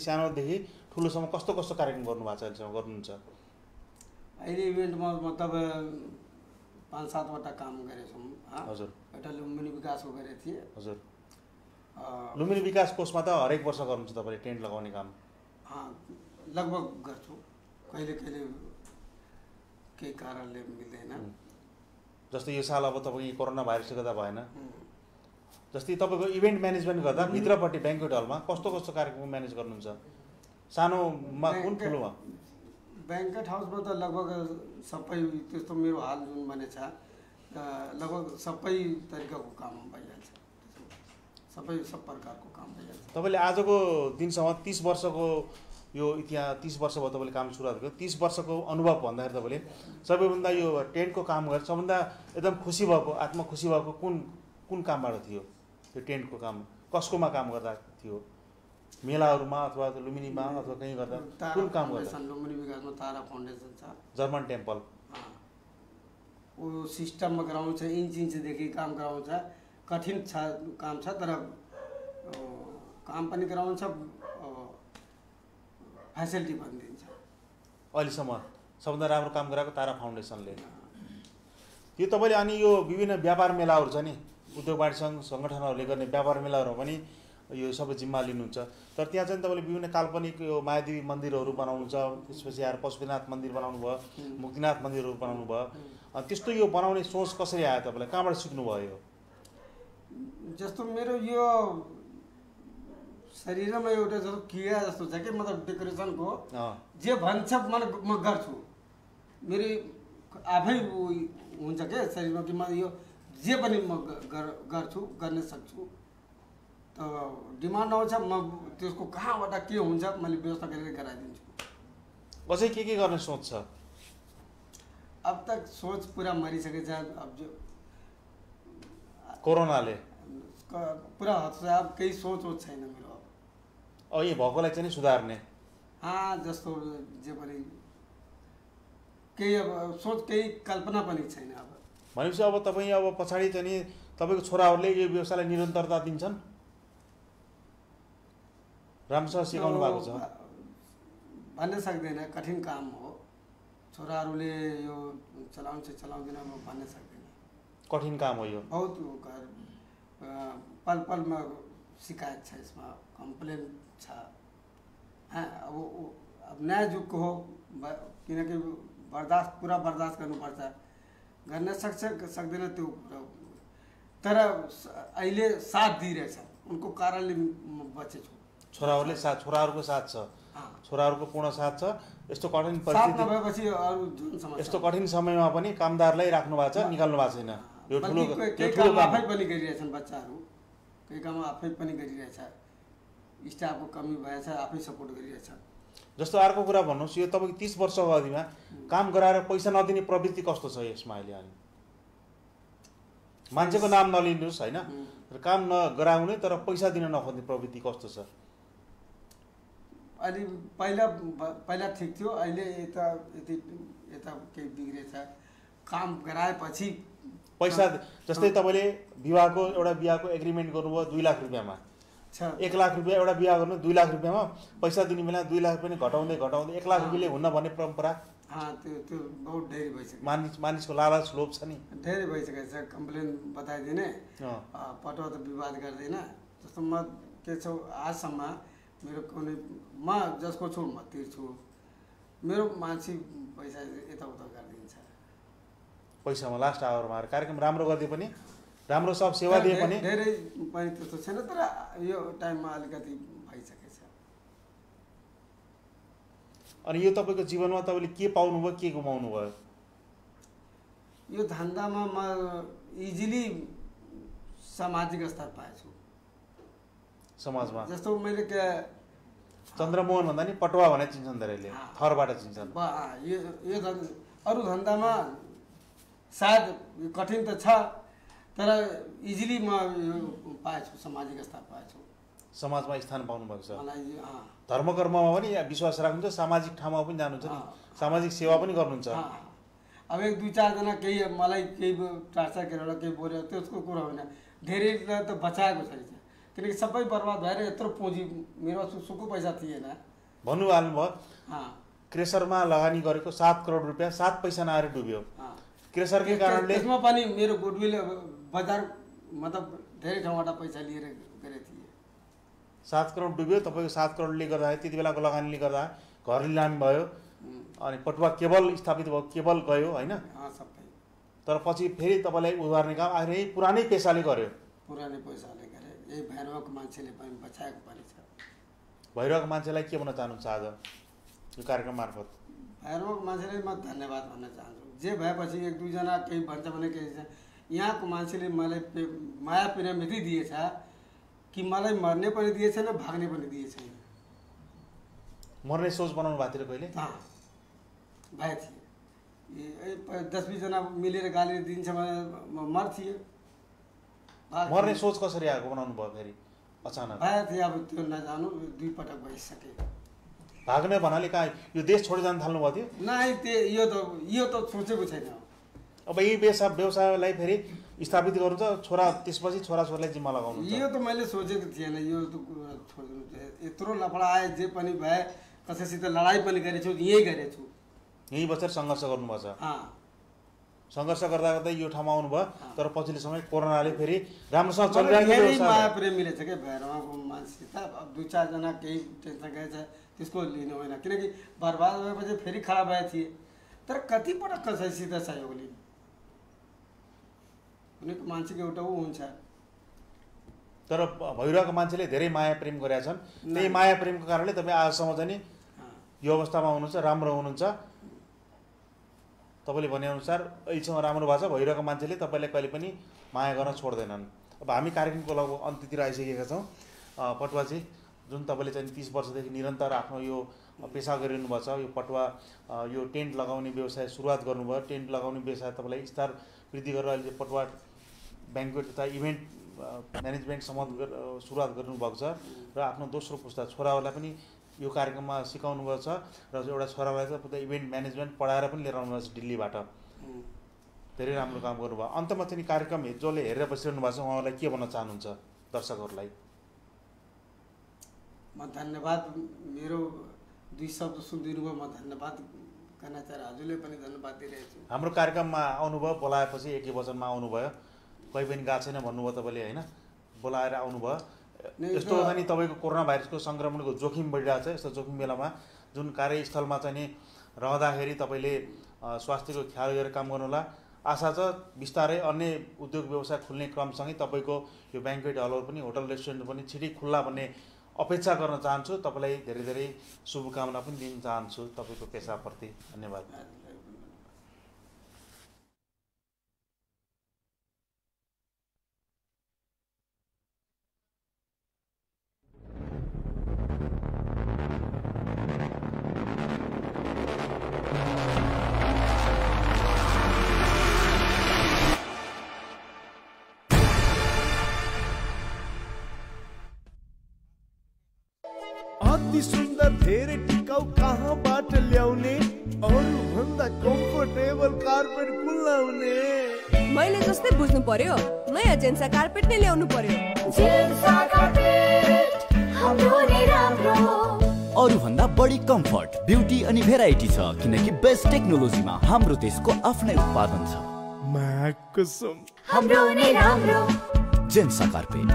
सानोदेखि ठुलोसम्म कस्तो कस्तो कार्यक्रम गर्नुभएको छ अहिलेसम्म गर्नुहुन्छ अहिले इभेन्टमा मतलब 5-7वटा काम गरेको छौँ हजुर एउटा लुम्बिनी विकासको गरेको थिएँ हजुर लुम्बिनी विकास कोषमा त हरेक वर्ष गर्नुहुन्छ तपाईँले टेन्ट लगाउने काम लगभग गर्छु कहिले कहिले केही कारणले मिल्दैन जस्तै यो साल अब तपाईँ कोरोना भाइरसले गर्दा भएन जस्तै तपाईँको इभेन्ट म्यानेजमेन्ट गर्दा भित्रपट्टि ब्याङ्क्वेट हलमा कस्तो कस्तो कार्यक्रम म्यानेज गर्नुहुन्छ सानोमा कुन ठुलोमा ब्याङ्क्वेट हाउसमा त लगभग सबै त्यस्तो मेरो हाल जुन भने छ लगभग सबै तरिकाको काम भइहाल्छ सब प्रकारको काम भइहाल्छ तपाईँले आजको दिनसम्म 30 वर्षको यो इतिहास 30 वर्ष भयो तपाईँले काम सुरुवात गर्यो 30 वर्षको अनुभव भन्दाखेरि तपाईँले सबैभन्दा यो टेन्टको काम गरेर सबभन्दा एकदम खुसी भएको आत्मा खुसी भएको कुन कामबाट थियो त्यो टेन्टको काम कसकोमा काम गर्दा थियो मेलाहरूमा अथवा लुम्बिनीमा अथवा कहीँ गर्दा कुन काम गर्दा लुम्बिनी विकासमा तारा फाउन्डेसन छ जर्मन टेम्पल वो सिस्टममा गराउँछ इन्चदेखि काम गराउँछ कठिन छ काम छ तर काम पनि गराउँछ फेसिलिटी पनि दिन्छ अहिलेसम्म सबभन्दा राम्रो काम गराएको तारा फाउन्डेसनले यो तपाईँले अनि यो विभिन्न व्यापार मेलाहरू छ नि उद्योग वाणिज्य सङ्घ सङ्गठनहरूले गर्ने व्यापार मेलाहरू पनि यो सबै जिम्मा लिनुहुन्छ तर त्यहाँ चाहिँ तपाईँले विभिन्न काल्पनिक यो मायादेवी मन्दिरहरू बनाउनुहुन्छ त्यसपछि आएर पशुपतिनाथ मन्दिर बनाउनु भयो मुक्तिनाथ मन्दिरहरू बनाउनु भयो त्यस्तो यो बनाउने सोच कसरी आयो तपाईँलाई कहाँबाट सिक्नुभयो जस्तो मेरो यो शरीरमा एउटा जस्तो किरा जस्तो छ कि मतलब डेकोरेसनको जे भन्छ म गर्छु मेरो आफै हुन्छ के शरीरमा कि म यो जे पनि म गर्छु गर्न सक्छु त डिमान्ड आउँछ म त्यसको कहाँबाट के हुन्छ मैले व्यवस्था गरेर गराइदिन्छु अझै के गर्ने सोच छ अब तक सोच पूरा मरिसकेछ अब जो कोरोनाले पूरा अब केही सोच छैन मेरो अब यही भएकोलाई चाहिँ सुधार्ने जस्तो जे पनि केही अब सोच केही कल्पना पनि छैन अब भनेपछि अब तपाईँ अब पछाडि चाहिँ नि तपाईँको छोराहरूले यो व्यवसायलाई निरन्तरता दिन्छन् राम्रोसँग सिकाउनु भएको छ भन्न सक्दैन कठिन काम हो छोराहरूले यो चलाउँछ चलाउँदैन म भन्न सक्दैन कठिन काम हो यो बहुत पल पलमा शिकायत छ यसमा कम्प्लेन छ अब नयाँ युगको हो किनकि पुरा बर्दाश्त गर्नुपर्छ गर्न सक्दैन त्यो तर अहिले साथ दिइरहेछ उनको कारणले म बचेछु छोराहरूको साथ छ छोराहरूको पूर्ण साथ छ यस्तो कठिन परिस्थिति भएपछि यस्तो कठिन समयमा पनि कामदारलाई राख्नु भएको छ निकाल्नु भएको छैन यो ठुलो काम आफै पनि गरिरहेछन् बच्चाहरू केही काम आफै पनि गरिरहेछ स्टाफको कमी भएछ आफै सपोर्ट गरिरहेछ जस्तो अर्को कुरा भन्नुहोस् यो तपाईँको 30 वर्षको अवधिमा काम गराएर पैसा नदिने प्रवृत्ति कस्तो छ यसमा अहिले अनि मान्छेको नाम नलिनुहोस् होइन काम नगराउने तर पैसा दिन नखोज्ने प्रवृत्ति कस्तो छ अलि पहिला ठिक थियो अहिले यता केही बिग्रेछ काम गराएपछि पैसा जस्तै तपाईँले बिहाको एग्रिमेन्ट गर्नुभयो 2 लाख रुपियाँमा 1 लाख रुपियाँ एउटा बिहा गर्नु 2 लाख रुपियाँमा पैसा दिने बेला 2 लाख पनि घटाउँदै 1 लाख रुपियाँले हुन्न भन्ने परम्परा त्यो बहुत धेरै भइसक्यो मानिसको लालच लोभ छ नि धेरै भइसकेको छ कम्प्लेन बताइदिने पटवा त विवाद गर्दैन जस्तो म के छ आजसम्म मेरो कुनै म जसको छु म तिर्छु मेरो मान्छे पैसा यताउता गरिदिन्छ पैसामा लास्ट आवरमा कार्यक्रम राम्रो गर्दै पनि राम्रो सब सेवा दिए पनि धेरै पनि त्यस्तो छैन तर यो टाइममा अलिकति भइसकेछ अनि यो तपाईँको जीवनमा तपाईँले के पाउनुभयो के गुमाउनु भयो यो धन्दामा म इजिली सामाजिक स्तर पाएछु समाजमा जस्तो मैले के चन्द्रमोहन भन्दा नि पटवा भने चिन्छन् धेरैले थरबाट चिन्छन् यो अरू धन्दामा सायद कठिन त छ तर इजिली म पाएछु सामाजिक स्तर पाएछु समाजमा स्थान पाउनु भएको छ मलाई धर्म कर्ममा पनि विश्वास राख्नुहुन्छ सामाजिक ठाउँमा पनि जानुहुन्छ नि सामाजिक सेवा पनि गर्नुहुन्छ अब 1-2-4 जना केही मलाई केही टार्चर गरेर केही बोल्यो त्यसको कुरा होइन धेरैले त बचाएको छैन किनकि सबै बर्बाद भएर यत्रो पुँजी मेरो सुको पैसा थिएन भन्नुभयो क्रेसरमा लगानी गरेको 7 करोड रुपियाँ 7 पैसा नआएर डुब्यो क्रेसरकै कारणले त्यसमा पनि मेरो गुडविल बजार मतलब धेरै ठाउँबाट पैसा लिएर गरे थिए 7 करोड डुब्यो तपाईँको 7 करोडले गर्दा त्यति बेलाको लगानीले गर्दा घर लिलामी भयो अनि पटुवा केबल स्थापित भयो केबल गयो होइन सबै तर पछि फेरि तपाईँलाई उधार्ने काम आएर यही पुरानै पैसाले गर्यो पुरानै पैसाले गरे यही भैरवको मान्छेले पनि बचाएको पनि छ भैरवको मान्छेलाई के भन्न चाहनुहुन्छ आज यो कार्यक्रम मार्फत भैरवको मान्छेलाई म धन्यवाद भन्न चाहन्छु जे भएपछि 1-2 जना केही भन्छ भने केही छ यहाँको मान्छेले मलाई माया प्रेम यति दिएछ कि मलाई मर्ने पनि दिएछ न भाग्ने पनि दिएछ मर्ने सोच बनाउनु भएको थियो कहिले भए थिए 10-20 जना मिलेर गाली दिन्छ भने मर्थिए मर्ने सोच कसरी आएको बनाउनु भयो फेरि अचानक भए थिए अब त्यो नजानु 2 पटक भइसके भाग्ने भन्नाले कहाँ यो देश छोडेर जान थाल्नु भएको थियो नै यो त सोचेको छैन अब यही व्यवसायलाई फेरि स्थापित गर्नु छ छोरा त्यसपछि छोराछोरीलाई जिम्मा लगाउनु यो त मैले सोचेको थिएन यो त छोडिदिनु यत्रो लफडा आए जे पनि भए कसैसित लडाइँ पनि गरेछु यही गरेछु यही बसेर सङ्घर्ष गर्नुपर्छ सङ्घर्ष गर्दा गर्दै यो ठाउँमा आउनुभयो तर पछिल्लो समय कोरोनाले फेरि राम्रोसँग चलिरहेको माया प्रेम मिलेछ क्या भैरवको मान्छेसित अब 2-4 जना केही टेन्सन गएछ त्यसको लिनु होइन किनकि बर्बाद भएपछि फेरि खडा भए थिए तर कतिपटक कसैसित सहयोग लिनु कुनैको मान्छेको एउटा ऊ हुन्छ तर भइरहेको मान्छेले धेरै माया प्रेम गरेका छन्। त्यही माया प्रेमको कारणले तपाईँ आजसम्म चाहिँ यो अवस्थामा हुनुहुन्छ, राम्रो हुनुहुन्छ। तपाईँले भनेअनुसार अहिलेसम्म राम्रो भएको छ। भइरहेको मान्छेले तपाईँलाई कहिले पनि माया गर्न छोड्दैनन्। अब हामी कार्यक्रमको लगभग अन्त्यतिर आइसकेका छौँ। पटुवाजी, जुन तपाईँले चाहिँ 30 वर्षदेखि निरन्तर आफ्नो यो पेसा गरिरहनु भएको छ, यो पटुवा यो टेन्ट लगाउने व्यवसाय सुरुवात गर्नुभयो। टेन्ट लगाउने व्यवसाय तपाईँलाई स्तर वृद्धि गरेर अहिले पटुवा ब्याङ्क्वेट तथा इभेन्ट म्यानेजमेन्टसम्म सुरुवात गर्नुभएको छ र आफ्नो दोस्रो पुस्ता छोराहरूलाई पनि यो कार्यक्रममा सिकाउनु भएको छ र एउटा छोरालाई चाहिँ इभेन्ट म्यानेजमेन्ट पढाएर पनि लिएर आउनुभएको छ दिल्लीबाट। धेरै राम्रो काम गर्नुभयो। अन्तमा चाहिँ कार्यक्रम जसले हेरेर बसिरहनु भएको छ उहाँहरूलाई के भन्न चाहनुहुन्छ दर्शकहरूलाई? म धन्यवाद, मेरो 2 शब्द सुनिदिनु भयो, म धन्यवाद गर्न चाहे हजुरले पनि धन्यवाद दिइरहेको छु। हाम्रो कार्यक्रममा आउनुभयो, बोलाएपछि एकै वचनमा आउनुभयो, कोही पनि गएको छैन भन्नुभयो तपाईँले होइन, बोलाएर आउनुभयो। यस्तो हुँदा नि तपाईँको कोरोना भाइरसको सङ्क्रमणको जोखिम बढिरहेको छ। यस्तो जोखिम बेलामा जुन कार्यस्थलमा चाहिँ नि रहँदाखेरि तपाईँले स्वास्थ्यको ख्याल गरेर काम गर्नुहोला। आशा छ बिस्तारै अन्य उद्योग व्यवसाय खुल्ने क्रमसँगै तपाईँको यो ब्याङ्क्वेट हलहरू पनि होटल रेस्टुरेन्ट पनि छिटै खुल्ला भन्ने अपेक्षा गर्न चाहन्छु। तपाईँलाई धेरै धेरै शुभकामना पनि दिन चाहन्छु तपाईँको पेसाप्रति। धन्यवाद। अति सुन्दर धेरै टिकाउ कहाँबाट ल्याउने, अरू भन्दा कम्फर्टेबल कार्पेट कुन लाउने? मैले जस्तै बुझ्नु पर्यो, नयाँ जेन्सा कार्पेट नै ल्याउनु पर्यो। जेन्सा कार्पेट हाम्रो नै राम्रो। अरू भन्दा बढी कम्फर्ट, ब्युटी अनि भेराइटी छ किनकि बेस्ट टेक्नोलोजीमा हाम्रो देशको आफ्नै उत्पादन छ। कसम हाम्रो नै राम्रो। जेन्सा कार्पेट।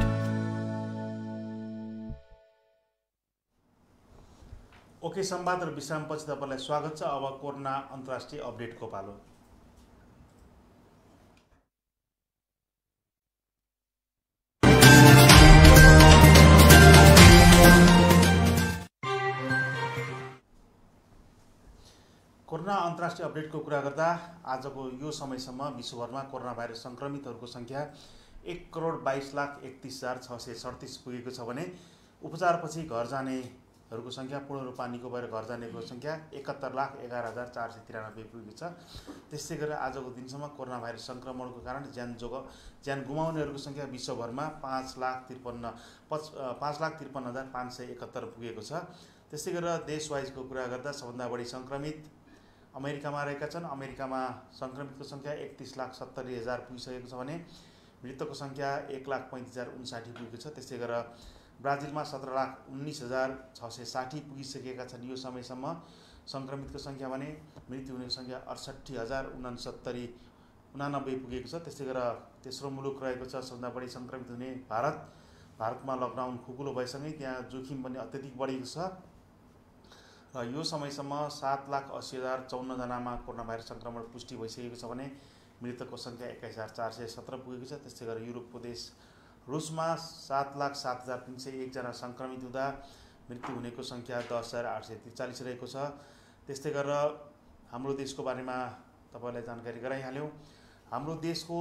ओके, संवाद र विश्रामपछि तपाईँलाई स्वागत छ। अब कोरोना अन्तर्राष्ट्रिय अपडेटको पालो। कोरोना अन्तर्राष्ट्रिय अपडेटको कुरा गर्दा आजको यो समयसम्म विश्वभरमा कोरोना भाइरस सङ्क्रमितहरूको सङ्ख्या 1,22,31,637 पुगेको छ भने उपचारपछि घर जानेहरूको सङ्ख्या पूर्ण रूपमा निको भएर घर जानेको सङ्ख्या 71,11,493 पुगेको छ। त्यसै गरेर आजको दिनसम्म कोरोना भाइरस सङ्क्रमणको कारण ज्यान गुमाउनेहरूको सङ्ख्या विश्वभरमा 5,53,571 पुगेको छ। त्यसै गरेर देशवाइजको कुरा गर्दा सबभन्दा बढी सङ्क्रमित अमेरिकामा रहेका छन्। अमेरिकामा सङ्क्रमितको सङ्ख्या 31,70,000 पुगिसकेको छ भने मृतकको सङ्ख्या 1,35,059 पुगेको छ। त्यसै गरेर ब्राजिलमा 17,19,660 पुगिसकेका छन् यो समयसम्म सङ्क्रमितको सङ्ख्या भने मृत्यु हुनेको सङ्ख्या 68,069 पुगेको छ। त्यसै गरेर तेस्रो मुलुक रहेको छ सबभन्दा बढी सङ्क्रमित हुने भारतमा लकडाउन खुकुलो भएसँगै त्यहाँ जोखिम पनि अत्यधिक बढेको छ र यो समयसम्म 7,80,054 जनामा कोरोना भाइरस सङ्क्रमण पुष्टि भइसकेको छ भने मृतकको सङ्ख्या 21,417 पुगेको छ। त्यस्तै गरेर युरोपको देश रुसमा 7,07,301 जना सङ्क्रमित हुँदा मृत्यु हुनेको सङ्ख्या 10,843 रहेको छ। त्यस्तै गरेर हाम्रो देशको बारेमा तपाईँलाई जानकारी गराइहाल्यौँ। हाम्रो देशको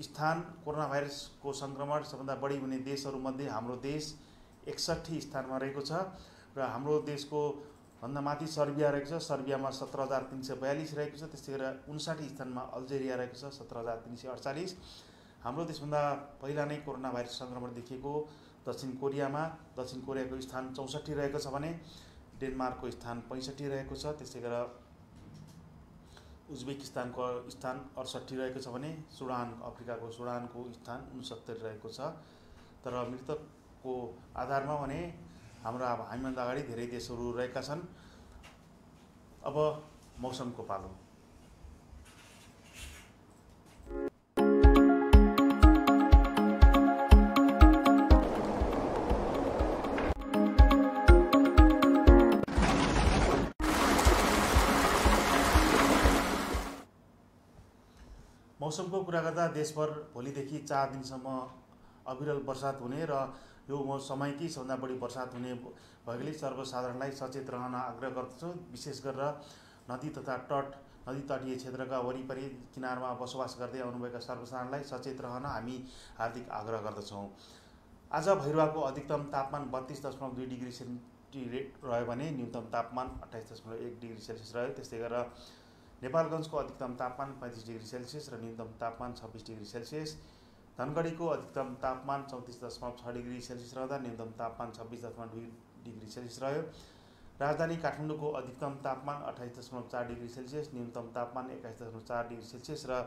स्थान कोरोना भाइरसको सङ्क्रमण सबभन्दा बढी हुने देशहरूमध्ये हाम्रो देश 61 स्थानमा रहेको छ र हाम्रो देशको भन्दा माथि सर्बिया रहेको छ। सर्बियामा 17,342 रहेको छ। त्यस्तै गरेर 59 स्थानमा अल्जेरिया रहेको छ 17,348। हाम्रो देशभन्दा पहिला नै कोरोना भाइरस सङ्क्रमण देखिएको दक्षिण कोरियाको स्थान 64 रहेको छ भने डेनमार्कको स्थान 65 रहेको छ। त्यसै गरेर उज्बेकिस्तानको स्थान 68 रहेको छ भने अफ्रिकाको सुडानको स्थान 69 रहेको छ। तर मृतकको आधारमा भने हामीभन्दा अगाडि धेरै देशहरू रहेका छन्। अब मौसमको पालो। मौसमको कुरा गर्दा देशभर भोलिदेखि 4 दिनसम्म अविरल वर्षात हुने र यो समयकै सबभन्दा बढी वर्षात हुने भएकोले सर्वसाधारणलाई सचेत रहन आग्रह गर्दछु। विशेष गरेर नदी तटीय क्षेत्रका वरिपरि किनारमा बसोबास गर्दै आउनुभएका सर्वसाधारणलाई सचेत रहन हामी हार्दिक आग्रह गर्दछौँ। आज भैरवाको अधिकतम तापमान 32.2 डिग्री सेन्टिग्रेड रह्यो भने न्यूनतम तापमान 28.1 डिग्री सेल्सियस रह्यो। त्यस्तै गरेर नेपालगञ्जको अधिकतम तापमान 35 डिग्री सेल्सियस र न्यूनतम तापमान 26 डिग्री सेल्सियस, धनगढीको अधिकतम तापमान 34.6 डिग्री सेल्सियस रहँदा न्यूनतम तापमान 26.2 डिग्री सेल्सियस रह्यो। राजधानी काठमाडौँको अधिकतम तापमान 28.4 डिग्री सेल्सियस, न्यूनतम तापमान 21.4 डिग्री सेल्सियस र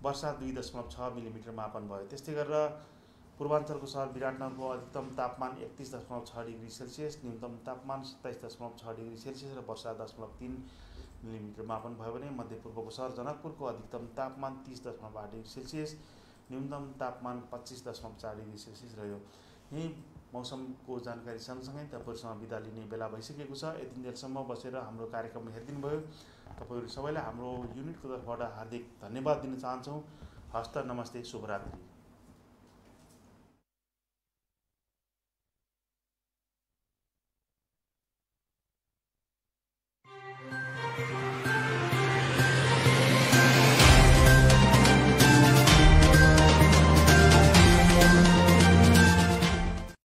वर्षा 2.6 मिलिमिटर मापन भयो। त्यस्तै गरेर पूर्वाञ्चलको सहर विराटनगरको अधिकतम तापमान 31.6 डिग्री सेल्सियस, न्यूनतम तापमान 27.6 डिग्री सेल्सियस र वर्षा 0.3 मिलिमिटर मापन भयो भने मध्यपूर्वको सहर जनकपुरको अधिकतम तापमान 30.8 डिग्री सेल्सियस, न्यूनतम तापमान 25.4 डिग्री सेल्सियस रह्यो। यही मौसमको जानकारी सँगसँगै तपाईँहरूसँग बिदा लिने बेला भइसकेको छ। यति बेरसम्म बसेर हाम्रो कार्यक्रम हेरिदिनु भयो तपाईँहरू सबैलाई हाम्रो युनिटको तर्फबाट हार्दिक धन्यवाद दिन चाहन्छौँ। हस्त नमस्ते, शुभरात्रि।